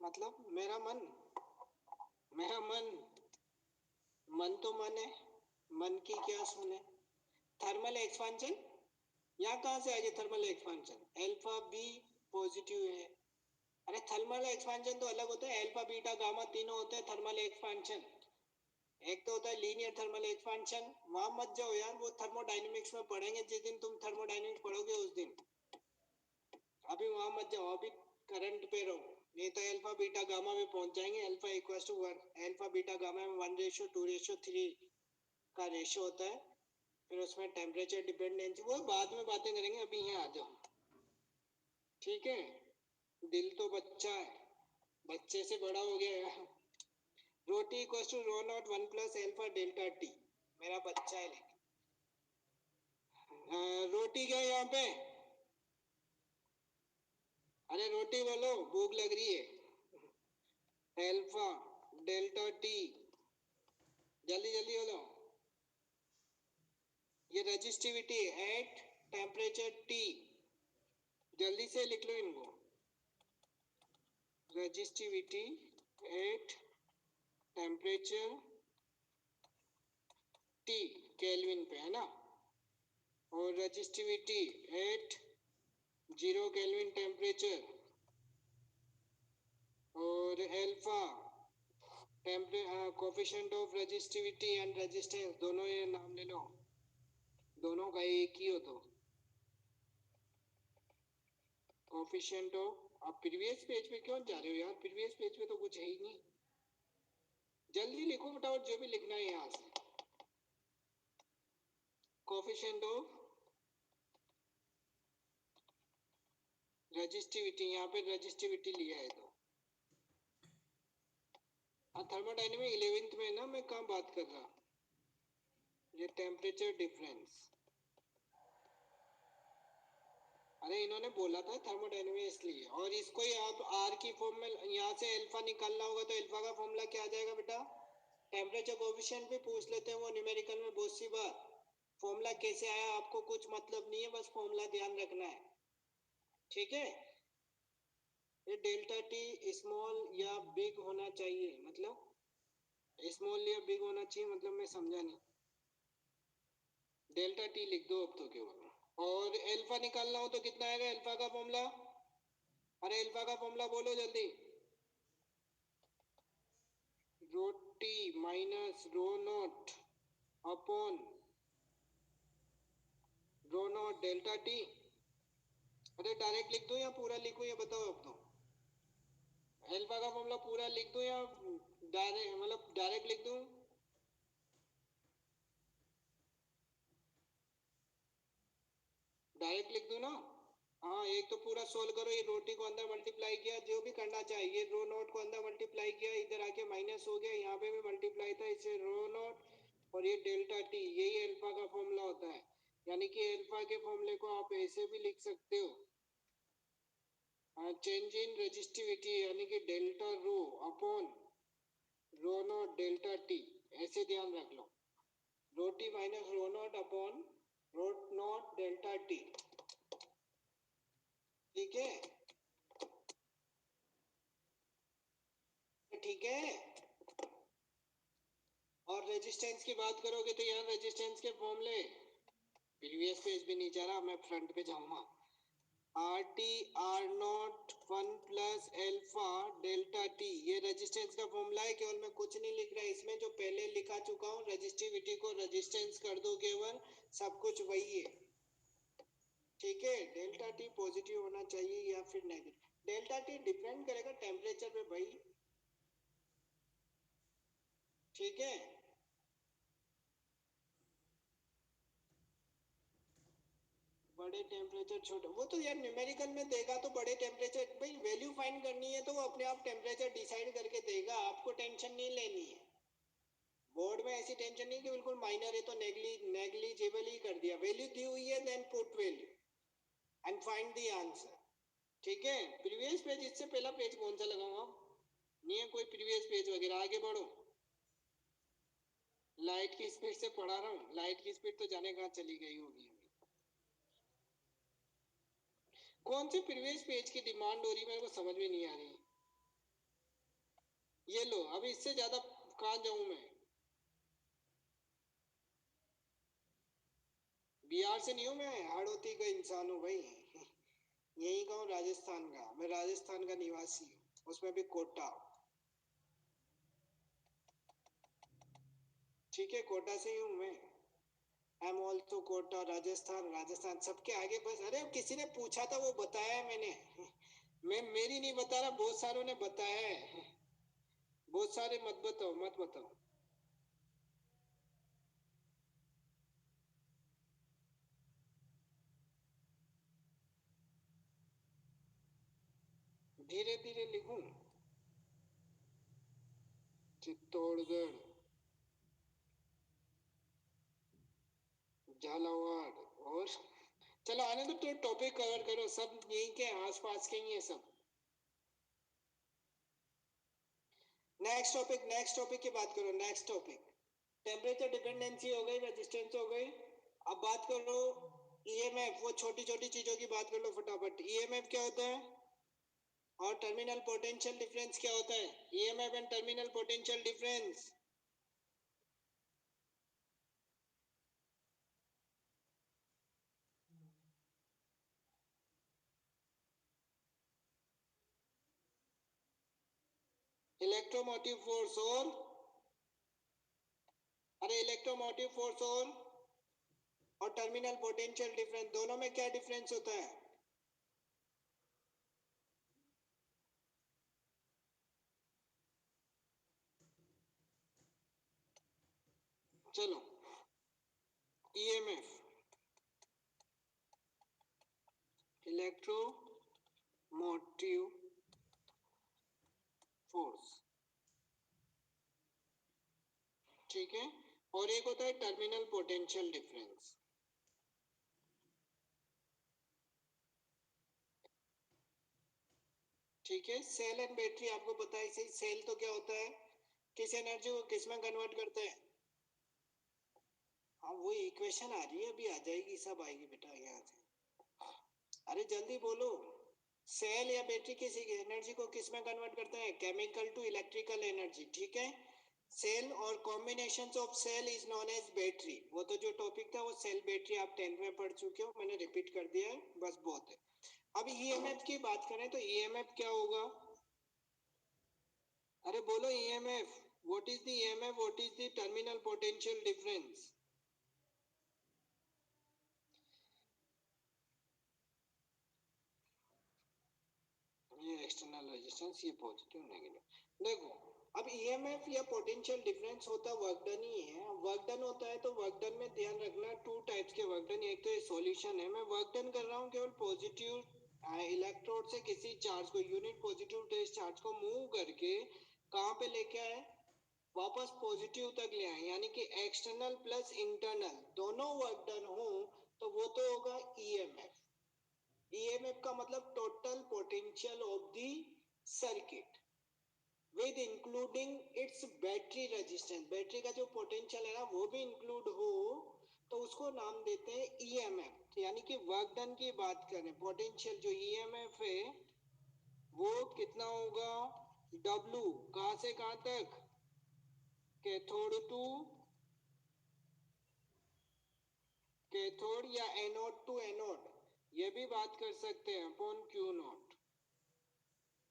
मतलब मेरा मन, मेरा मन, मन तो मन है, मन की क्या सुने? थर्मल एक्सपांशन, यहाँ कहाँ से आ गया thermal expansion? Alpha B positive है। अरे थर्मल एक्सपांशन तो अलग होता है, अल्फा बीटा गामा तीनों होते हैं थर्मल एक्सपांशन। एक तो होता है लीनियर थर्मल एक्सपांशन, वहां मत जाओ यार, वो थर्मोडायनेमिक्स में पढ़ेंगे जिस दिन तुम थर्मोडायनेमिक्स पढ़ोगे उस दिन, अभी वहां मत जाओ, अभी करंट पे रहो, नहीं तो अल्फा बीटा गामा में पहुंच जाएंगे। Alpha equal to 1, alpha beta gamma में 1:2:3 का रेशियो होता है। फिर उसमें टेम्परेचर डिपेंडेंसी, वो बाद में बातें करेंगे, अभी यहाँ आ जाओ। ठीक है, दिल तो बच्चा है, बच्चे से बड़ा हो गया है। Rho T equal to rho naught 1 plus alpha delta T, मेरा बच्चा है। लेकिन रोटी क्या है यहाँ पे? अरे रोटी बोलो, भूख लग रही है। एल्फा डेल्टा टी, जल्दी जल्दी बोलो। ये रेजिस्टिविटी एट टेम्परेचर टी, जल्दी से लिख लो इनको। Resistivity at temperature T, kelvin पे है ना, और रेजिस्टिविटी एट 0 केल्विन टेम्परेचर, और alpha coefficient of resistivity and resistance, दोनों ये नाम ले लो, दोनों का एक ही हो तो। कोफिशिएंट ऑफ, आप प्रीवियस पेज पे क्यों जा रहे हो यार? प्रीवियस पेज पे तो कुछ है ही नहीं, जल्दी लिखो फटाफट जो भी लिखना है यहाँ से। कोफिशिएंट ऑफ रेजिस्टिविटी, यहाँ पे रेजिस्टिविटी लिया है तो थर्मोडायनेमिक 11th में ना, मैं कहाँ बात कर रहा, ये टेम्परेचर डिफरेंस। अरे इन्होंने बोला था थर्मोडायनेमिक इसलिए, और इसको ही आप आर की फॉर्म में यहाँ से अल्फा निकालना होगा, तो अल्फा का फॉर्मूला क्या आ जाएगा बेटा? टेम्परेचर कोएफिशिएंट भी पूछ लेते हैं वो न्यूमेरिकल में बहुत सी बार। फॉर्मूला कैसे आया आपको कुछ मतलब नहीं है, बस फॉर्मूला ध्यान रखना है। ठीक है, ये डेल्टा टी स्मॉल या बिग होना चाहिए, मतलब स्मॉल या बिग होना चाहिए, मतलब मैं समझा नहीं। डेल्टा टी लिख दो अब तो केवल, और अल्फा निकालना हो तो कितना आएगा अल्फा का फॉर्मूला? अरे अल्फा का फॉर्मूला बोलो जल्दी। रो T minus rho naught upon rho naught delta T, अरे डायरेक्ट लिख दूं या पूरा लिखूं, ये बताओ अब तो। अल्फा का फॉर्मूला पूरा लिख दूं या डायरेक्ट, मतलब डायरेक्ट लिख दूं? डायरेक्ट लिख दूं ना? हाँ, एक तो पूरा सोल्व करो, ये रोटी को अंदर मल्टीप्लाई किया, जो भी करना चाहिए, ये रो नोट को अंदर मल्टीप्लाई किया, इधर आके माइनस हो गया, यहाँ पे भी मल्टीप्लाई था, इससे रो नोट और ये डेल्टा टी, यही अल्फा का फॉर्मूला होता है। यानी कि अल्फा के फॉर्मूले को आप ऐसे भी लिख सकते हो, चेंज इन रेजिस्टिविटी, यानी कि delta rho upon rho naught delta T, ऐसे ध्यान रख लो। Rho T minus rho naught upon rho naught delta T, ठीक है? ठीक है। और रेजिस्टेंस की बात करोगे तो यहाँ रेजिस्टेंस के फॉर्मूले, प्रीवियस पेज भी नहीं जा रहा, मैं फ्रंट पे जाऊंगा। R T R not one plus alpha delta T, ये रेजिस्टेंस का फॉर्मूला है, केवल मैं कुछ नहीं लिख रहा, इसमें जो पहले लिखा चुका हूँ, रेजिस्टिविटी को रेजिस्टेंस कर दो केवल, सब कुछ वही है, ठीक है? डेल्टा टी पॉजिटिव होना चाहिए या फिर नेगेटिव। डेल्टा टी डिपेंड करेगा टेम्परेचर पे भाई, ठीक है? बड़े टेम्परेचर छोटे, वो तो यार न्यूमेरिकल में देगा तो बड़े टेम्परेचर, भाई वैल्यू फाइंड करनी है तो वो अपने आप टेम्परेचर डिसाइड करके देगा, आपको टेंशन नहीं लेनी है। बोर्ड में ऐसी टेंशन नहीं कि बिल्कुल माइनर है तो नेग्लिजिबल ही कर दिया, वैल्यू दी हुई है, then put value and find the answer, ठीक है? प्रीवियस पेज, इससे पहला पेज कौन सा लगाऊंगा? नहीं है कोई प्रीवियस पेज वगैरह, आगे बढ़ो। लाइट की स्पीड से पढ़ा रहा हूँ, लाइट की स्पीड तो जाने कहाँ चली गई होगी। कौन से प्रीवियस पेज की डिमांड हो रही मेरे को समझ में नहीं आ रही। ये लो, अभी इससे ज्यादा कहाँ जाऊं मैं? बिहार से नहीं हूँ मैं, हाड़ौती का इंसान हूँ भाई। यही का हूँ, राजस्थान का, मैं राजस्थान का निवासी हूँ, उसमें भी कोटा, ठीक है? कोटा से ही हूँ मैं। I am also Kota, Rajasthan, Rajasthan सबके आगे बस। अरे किसी ने पूछा था वो बताया है मैंने। मैं मेरी नहीं बता रहा, बहुत सारों ने बताया है। बहुत सारे मत बताओ, मत बताओ। धीरे धीरे लिखूं? चित्तौड़गढ़, झालावाड़, और चलो आने दो, तो टॉपिक कवर करो, सब यहीं के आसपास के ही है सब। नेक्स्ट टॉपिक की बात करो, नेक्स्ट टॉपिक। टेम्परेचर डिपेंडेंसी हो गई, रेजिस्टेंस हो गई। अब बात करो ईएमएफ, वो छोटी छोटी चीजों की बात कर लो फटाफट। ईएमएफ क्या होता है और टर्मिनल पोटेंशियल डिफरेंस क्या होता है? EMF and terminal potential difference. Electromotive force और, अरे इलेक्ट्रोमोटिव फोर्स और टर्मिनल पोटेंशियल डिफरेंस, दोनों में क्या डिफरेंस होता है? चलो, ईएमएफ, इलेक्ट्रोमोटिव फोर्स, ठीक है? और एक होता है टर्मिनल पोटेंशियल डिफरेंस, ठीक है? सेल एंड बैटरी आपको पता है, सही? सेल तो क्या होता है, किस एनर्जी को किस में कन्वर्ट करते हैं? हाँ, वो इक्वेशन आ रही है, अभी आ जाएगी, सब आएगी बेटा यहाँ से। अरे जल्दी बोलो। सेल या बैटरी किसी एनर्जी को किस में कन्वर्ट करते हैं? केमिकल टू इलेक्ट्रिकल एनर्जी, ठीक है? सेल और combination of cell is known as battery. वो तो जो टॉपिक था वो सेल बैटरी आप 10th में पढ़ चुके हो, मैंने रिपीट कर दिया है, बस बहुत है। अब ईएमएफ की बात करें तो ईएमएफ क्या होगा? अरे बोलो EMF, what is the EMF, what is the terminal potential difference? ये एक्सटर्नल रेजिस्टेंस, ये पॉजिटिव नेगेटिव। देखो अब ईएमएफ या पोटेंशियल डिफरेंस होता वर्क डन ही है। वर्क डन होता है तो वर्क डन में ध्यान रखना टू टाइप्स के वर्क डन, एक तो ये सॉल्यूशन है, मैं वर्क डन कर रहा हूँ केवल पॉजिटिव इलेक्ट्रोड से किसी चार्ज को, यूनिट पॉजिटिव चार्ज को मूव करके कहाँ पे लेके आए, वापस पॉजिटिव तक ले आए, यानी कि एक्सटर्नल प्लस इंटरनल दोनों वर्क डन हो तो वो तो होगा ईएमएफ। ईएमएफ का मतलब total potential of the circuit with including it's battery resistance, battery का जो पोटेंशियल है ना वो भी इंक्लूड हो तो उसको नाम देते हैं ईएमएफ। यानी कि वर्क डन की बात करें, पोटेंशियल जो ईएमएफ है वो कितना होगा, W कहां से कहां तक, कैथोड टू कैथोड या एनोड टू एनोड, ये भी बात कर सकते हैं, upon Q naught.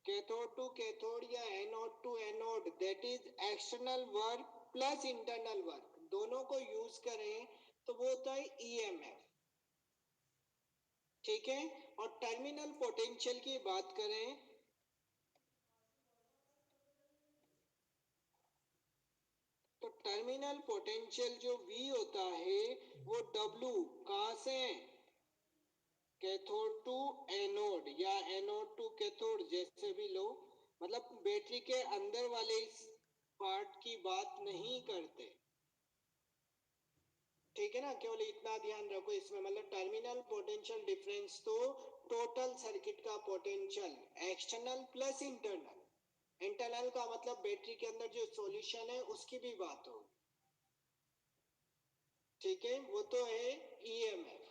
Cathode to cathode या anode to anode, that is external work plus internal work, दोनों को यूज करें तो वो होता है ईएमएफ। ठीक है। और टर्मिनल पोटेंशियल की बात करें तो टर्मिनल पोटेंशियल जो V होता है वो W कहां से, कैथोड टू एनोड या एनोड टू कैथोड, जैसे भी लो, मतलब बैटरी के अंदर वाले इस पार्ट की बात नहीं करते। ठीक है ना, केवल इतना ध्यान रखो इसमें, मतलब टर्मिनल पोटेंशियल डिफरेंस तो टोटल सर्किट का potential external plus internal, internal का मतलब बैटरी के अंदर जो सॉल्यूशन है उसकी भी बात होगी। ठीक है, वो तो है ईएमएफ।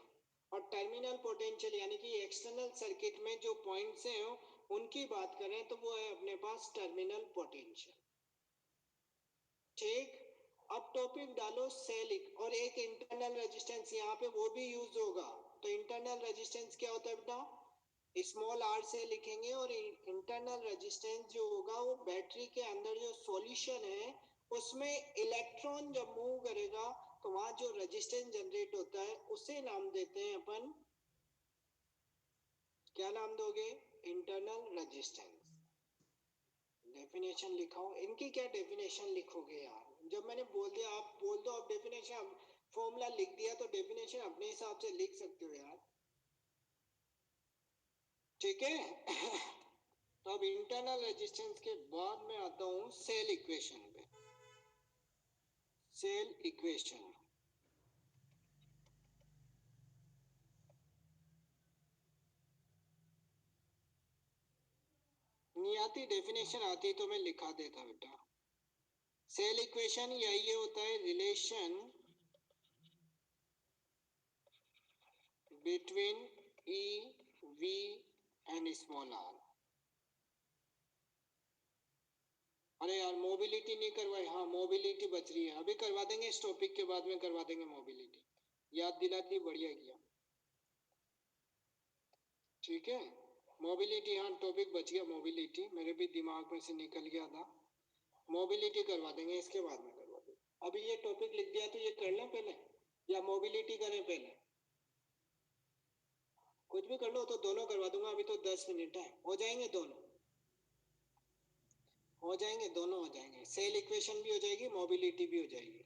और टर्मिनल पोटेंशियल यानी कि एक्सटर्नल सर्किट में जो पॉइंट्स हैं उनकी बात करें तो वो है अपने पास टर्मिनल पोटेंशियल। ठीक, अब टॉपिक डालो सेल और एक इंटरनल रेजिस्टेंस, यहाँ पे वो भी यूज होगा। तो इंटरनल रेजिस्टेंस क्या होता है बेटा, स्मॉल आर से लिखेंगे, और इंटरनल रेजिस्टेंस जो होगा वो बैटरी के अंदर जो सॉल्यूशन है उसमें इलेक्ट्रॉन जब मूव करेगा तो वहां जो रेजिस्टेंस जनरेट होता है उसे नाम देते हैं अपन, क्या नाम दोगे, इंटरनल रेजिस्टेंस। डेफिनेशन लिखाओ, इनकी क्या डेफिनेशन लिखोगे यार, जब मैंने बोल दिया आप बोल दो, अब डेफिनेशन फॉर्मूला लिख दिया तो डेफिनेशन अपने हिसाब से लिख सकते हो यार। ठीक है। तो अब इंटरनल रेजिस्टेंस के बाद में आता हूं सेल इक्वेशन पे। सेल इक्वेशन नहीं आती, डेफिनेशन आती तो मैं लिखा देता बेटा। सेल इक्वेशन या ये होता है relation between E V and small R. अरे यार मोबिलिटी नहीं करवाई, हाँ मोबिलिटी बच रही है, अभी करवा देंगे, इस टॉपिक के बाद में करवा देंगे मोबिलिटी, याद दिला दी, बढ़िया किया। ठीक है, मोबिलिटी, हाँ टॉपिक बच गया, मोबिलिटी मेरे भी दिमाग में से निकल गया था, मोबिलिटी करवा देंगे, इसके बाद में करवा देंगे। अभी ये टॉपिक लिख दिया तो ये कर लें पहले या मोबिलिटी करें पहले, कुछ भी कर लो, तो दोनों करवा दूंगा, अभी तो 10 मिनट है, हो जाएंगे दोनों, हो जाएंगे दोनों, हो जाएंगे, सेल इक्वेशन भी हो जाएगी, मोबिलिटी भी हो जाएगी।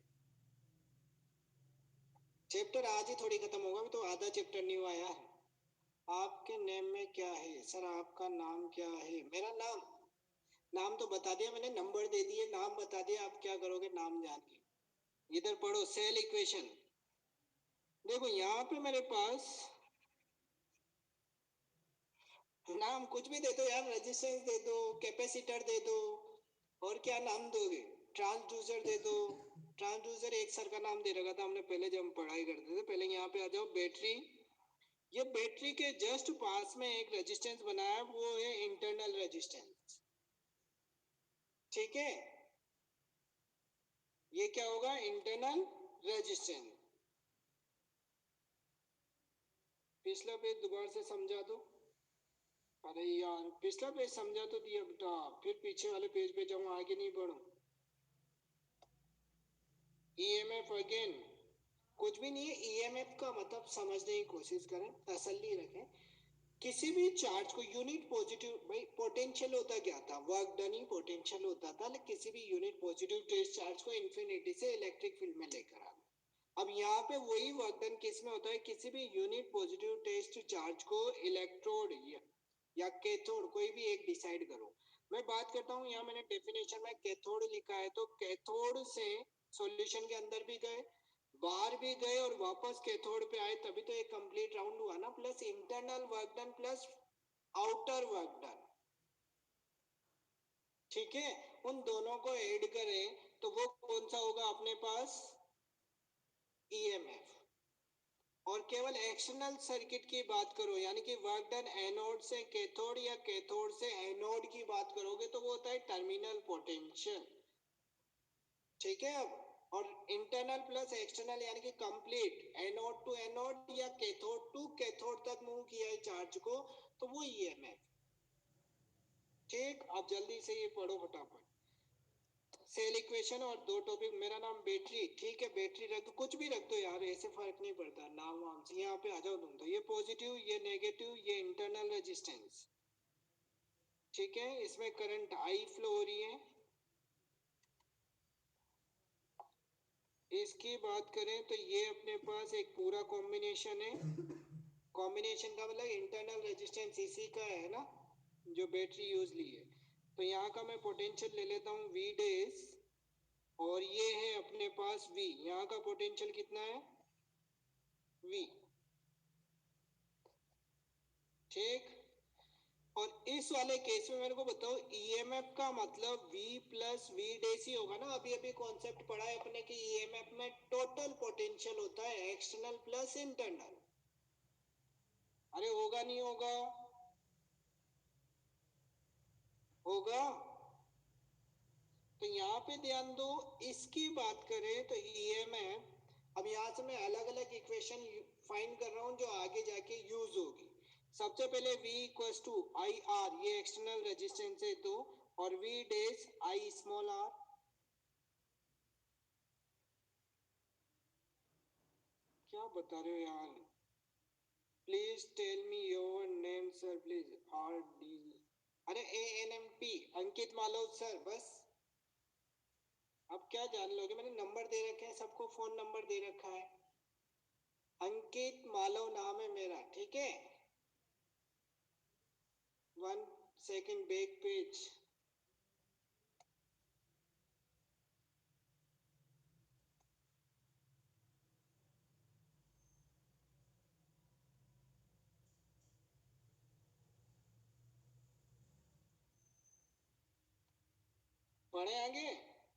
चैप्टर आज ही थोड़ी खत्म होगा, अभी तो आधा चैप्टर नहीं हुआ यार। आपके नेम में क्या है सर, आपका नाम क्या है, मेरा नाम, नाम तो बता दिया मैंने, नंबर दे दिए, नाम बता दिया, आप क्या करोगे नाम जान के, इधर पढ़ो सेल इक्वेशन। देखो यहाँ पे मेरे पास नाम कुछ भी दे दो यार, रेजिस्टेंस दे दो, कैपेसिटर दे दो, और क्या नाम दोगे, ट्रांसड्यूसर दे दो, ट्रांसड्यूसर एक सर का नाम दे रखा था हमने पहले जब हम पढ़ाई करते थे। पहले यहाँ पे आ जाओ, बैटरी, ये बैटरी के जस्ट पास में एक रेजिस्टेंस बनाया, वो है इंटरनल रेजिस्टेंस। ठीक है, ये क्या होगा, इंटरनल रेजिस्टेंस। पिछला पेज दोबारा से समझा दो। अरे यार पिछला पेज समझा तो दिया बेटा, फिर पीछे वाले पेज पे जाऊं, आगे नहीं बढ़ूं। ईएमएफ अगेन, कुछ भी नहीं है, ईएमएफ का मतलब समझने की कोशिश करें, तसल्ली रखें। किसी भी चार्ज को यूनिट पॉजिटिव, भाई पोटेंशियल होता क्या था, वर्क डन ही पोटेंशियल होता था, लेकिन किसी भी यूनिट पॉजिटिव ट्रेस चार्ज को इन्फिनिटी से इलेक्ट्रिक फील्ड में लेकर आना। अब यहाँ पे वही वर्क डन किस में होता है, किसी भी यूनिट पॉजिटिव टेस्ट चार्ज को इलेक्ट्रोड या कैथोड कोई भी एक डिसाइड करो। मैं बात करता हूँ, यहाँ मैंने डेफिनेशन में कैथोड लिखा है, तो कैथोड से सॉल्यूशन के अंदर भी गए, बाहर भी गए और वापस कैथोड पे आए, तभी तो एक कंप्लीट राउंड हुआ ना। Plus internal work done plus outer work done, ठीक है, उन दोनों को ऐड करें तो वो कौन सा होगा अपने पास, ईएमएफ। और केवल एक्सटर्नल सर्किट की बात करो, यानी कि वर्क डन एनोड से कैथोड या कैथोड से एनोड की बात करोगे, तो वो होता है टर्मिनल पोटेंशियल, ठीक है। अब और इंटरनल प्लस एक्सटर्नल यानी कि कंप्लीट एनोड टू एनोड या कैथोड टू कैथोड तक मूव किया है चार्ज को, तो वो ईएमएफ। ठीक, अब जल्दी से ये पढ़ो फटाफट, सेल इक्वेशन और दो टॉपिक। मेरा नाम बैटरी, ठीक है, बैटरी रख दो, कुछ भी रख दो यार, ऐसे फर्क नहीं पड़ता नाम वाम से। यहाँ पे आ जाओ तुम, तो ये पॉजिटिव, ये नेगेटिव, ये इंटरनल रेजिस्टेंस, ठीक है। इसमें करंट आई फ्लो हो रही है। इसकी बात करें तो ये अपने पास एक पूरा कॉम्बिनेशन है। कॉम्बिनेशन का मतलब इंटरनल रेजिस्टेंस इसी का है ना, जो बैटरी यूज ली है। तो यहाँ का मैं पोटेंशियल ले लेता हूँ वी डेज, और ये है अपने पास V, यहाँ का पोटेंशियल कितना है V, ठीक। और इस वाले केस में मेरे को बताओ, ईएमएफ का मतलब V प्लस वी डेस ही होगा ना। अभी अभी कॉन्सेप्ट पढ़ा है अपने कि ईएमएफ में टोटल पोटेंशियल होता है, एक्सटर्नल प्लस इंटरनल। अरे होगा नहीं होगा, होगा। तो यहाँ पे ध्यान दो, इसकी बात करें तो ईएमएफ, अब यहाँ से मैं अलग अलग इक्वेशन फाइंड कर रहा हूँ जो आगे जाके यूज होगी। सबसे पहले V equals to I R, ये एक्सटर्नल रेजिस्टेंस है तो, और V डेज आई स्मॉल आर। क्या बता रहे हो यार, please tell me your name sir please, R D, अरे ANMP अंकित मालव सर, बस। अब क्या जान लोगे, मैंने नंबर दे रखे हैं सबको, फोन नंबर दे रखा है, अंकित मालव नाम है मेरा, ठीक है। 1 सेकंड, बैक पेज। पढ़े आगे,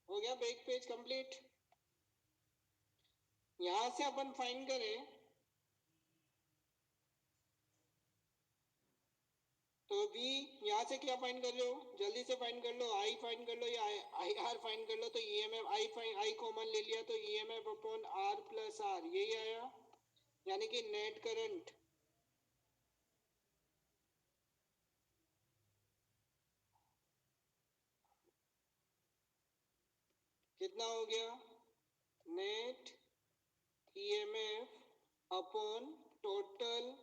हो गया बैक पेज कंप्लीट। यहां से अपन फाइंड करें तो भी, यहाँ से क्या फाइंड कर रहे हो, जल्दी से फाइंड कर लो, आई फाइंड कर लो या आई आर फाइंड कर लो। तो EMF I find, I common ले लिया तो EMF upon R plus R, यही आया, यानी कि नेट करंट कितना हो गया, net EMF upon total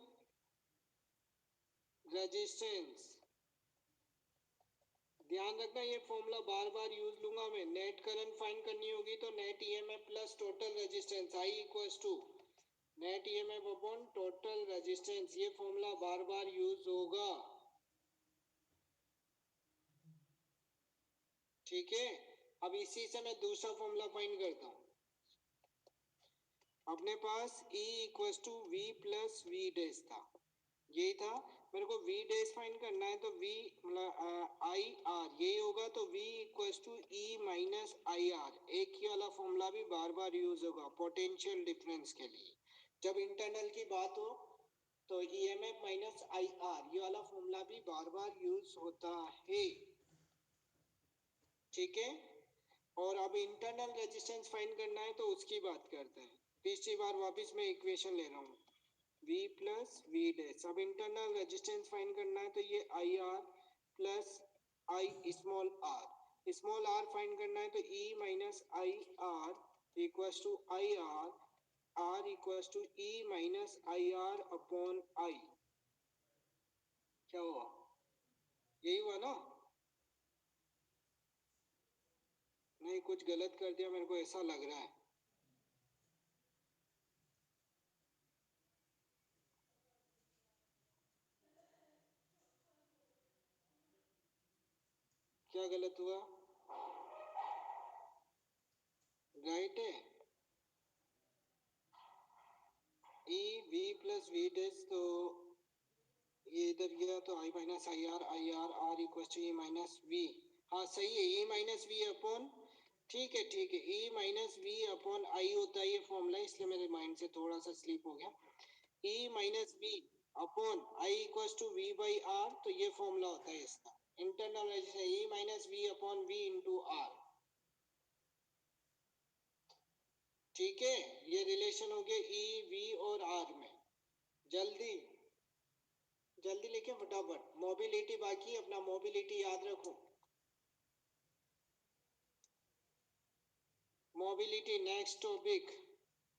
resistance. ध्यान रखना ये फॉर्मूला बार बार यूज लूंगा मैं, नेट करंट फाइंड करनी होगी तो net EMF plus total resistance, I equals to net EMF upon total resistance, ये फॉर्मूला बार बार यूज होगा, ठीक है। अब इसी से मैं दूसरा फॉर्मूला फाइंड करता हूँ। अपने पास E equals to V plus V dash था, यही था। मेरे को V डैश फाइंड करना है तो V मतलब आई आर यही होगा, तो V equals to E minus I R. एक ही वाला फॉर्मूला भी बार बार यूज होगा पोटेंशियल डिफरेंस के लिए, जब इंटरनल की बात हो तो EMF माइनस आई आर, ये वाला फॉर्मूला भी बार बार यूज होता है, ठीक है। और अब इंटरनल रेजिस्टेंस फाइंड करना है तो उसकी बात करते हैं। तीसरी बार वापस मैं इक्वेशन ले रहा हूँ, V प्लस वी डैश। अब इंटरनल रेजिस्टेंस फाइंड करना है तो ये I R plus I small r find करना है तो E minus I R equals to I are, r equals to E minus I R upon I, क्या हुआ? यही हुआ ना? नहीं, कुछ गलत कर दिया, मेरे को ऐसा लग रहा है। क्या गलत हुआ? राइट है। E V plus V dash, तो ये इधर गया तो I minus I are R equal to E minus V. हाँ सही है, ई माइनस वी अपॉन, ठीक है ठीक है, ई माइनस वी अपॉन आई होता है ये फॉर्मूला, इसलिए मेरे माइंड से थोड़ा सा स्लिप हो गया। E minus V upon I equal to V by R, तो ये फॉर्मूला होता है इसका internal resistance, E minus V upon V into R. ठीक है, ये रिलेशन हो गया ई वी और आर में। जल्दी जल्दी लिखें फटाफट, मोबिलिटी बाकी, अपना मोबिलिटी याद रखो। Mobility next topic,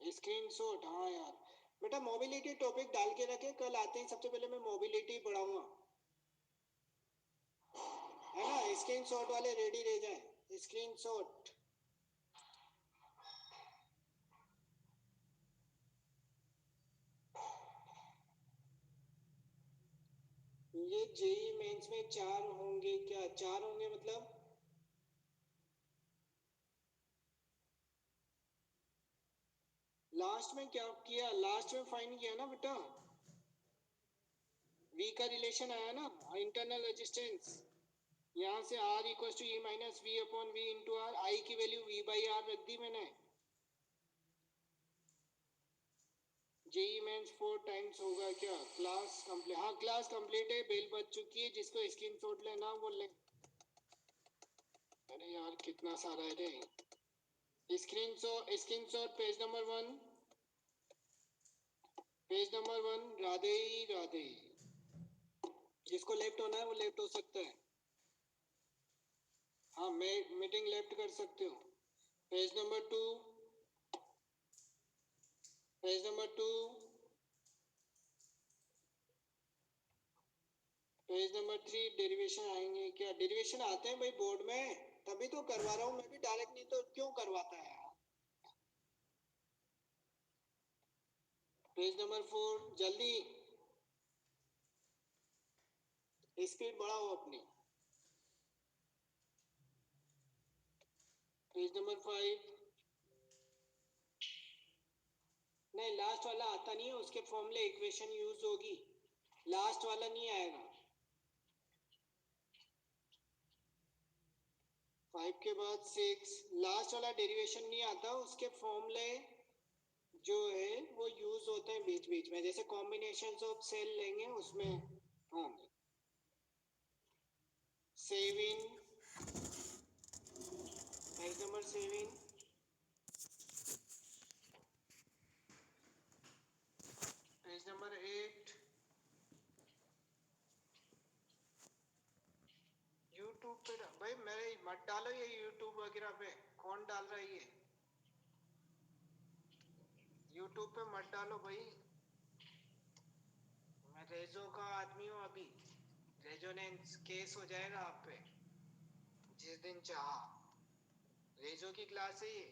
screenshot. हाँ यार बेटा, मोबिलिटी टॉपिक डाल के रखे, कल आते ही सबसे पहले मैं मोबिलिटी पढ़ाऊंगा, है ना? स्क्रीनशॉट वाले रेडी रह जाए, स्क्रीनशॉट। ये जेई मेंस में 4 होंगे क्या? 4 होंगे मतलब लास्ट में क्या किया? लास्ट में फाइंड किया ना बेटा, वी का रिलेशन आया ना, इंटरनल रेजिस्टेंस। यहाँ से R equal to E minus V upon V into R, I की वैल्यू वी बाई आर रख दी मैंने। जेई मेंस 4 टाइम्स होगा क्या? क्लास कंप्लीट, हाँ क्लास कंप्लीट है, बेल बज चुकी है, जिसको स्क्रीनशॉट लेना वो ले। अरे यार कितना सारा है रे। Screenshot page number 1, page number 1, Radhe Radhe. जिसको लेफ्ट होना है वो लेफ्ट हो सकता है। हाँ, मैं मीटिंग लेफ्ट कर सकते हो। Page number 2, page number 2, page number 3, derivation आएंगे क्या? डेरिवेशन आते हैं भाई बोर्ड में, तभी तो करवा रहा हूँ मैं भी, डायरेक्ट नहीं तो क्यों करवाता है यार। पेज नंबर 4, जल्दी, स्पीड बढ़ाओ अपनी। पेज नंबर 5, नहीं लास्ट वाला आता नहीं है, उसके फॉर्मूले इक्वेशन यूज होगी, लास्ट वाला नहीं आएगा। 5 के बाद 6, लास्ट वाला डेरिवेशन नहीं आता, उसके फॉर्मूले जो है वो यूज होते हैं बीच बीच में, जैसे कॉम्बिनेशन ऑफ सेल लेंगे उसमें होंगे। 7, page number 7, page number 8, YouTube पे भाई मेरे मत डालो ये, यूट्यूब वगैरह पे कौन डाल रहा है ये? यूट्यूब पे मत डालो भाई, मैं रेजो का आदमी हूँ अभी, रेजोनेंस केस हो जाएगा आप पे जिस दिन चाहा। रेजो की क्लास है ये,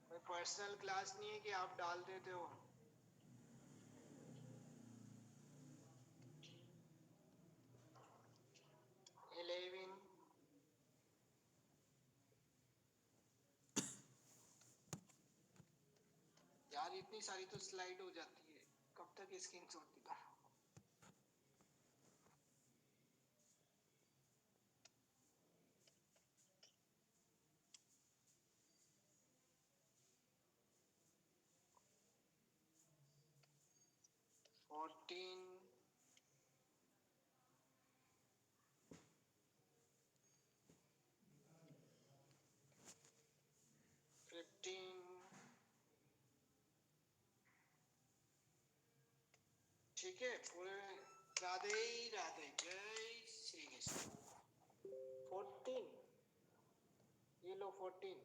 कोई पर्सनल क्लास नहीं है कि आप डाल देते हो। इलेवन, यार इतनी सारी तो स्लाइड हो जाती है, कब तक स्क्रीनशॉट दिखा। 14, 15, ठीक है पूरे। राधे राधे, जय श्री कृष्ण। 14, ये लो 14,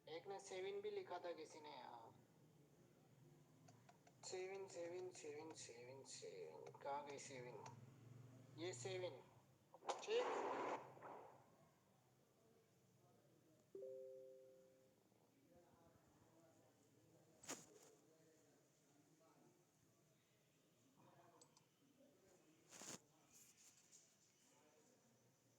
एक ने 7 भी लिखा था किसी ने यार, 7 7 7 7 सेविंग कहाँ गई सेविंग, ये सेविंग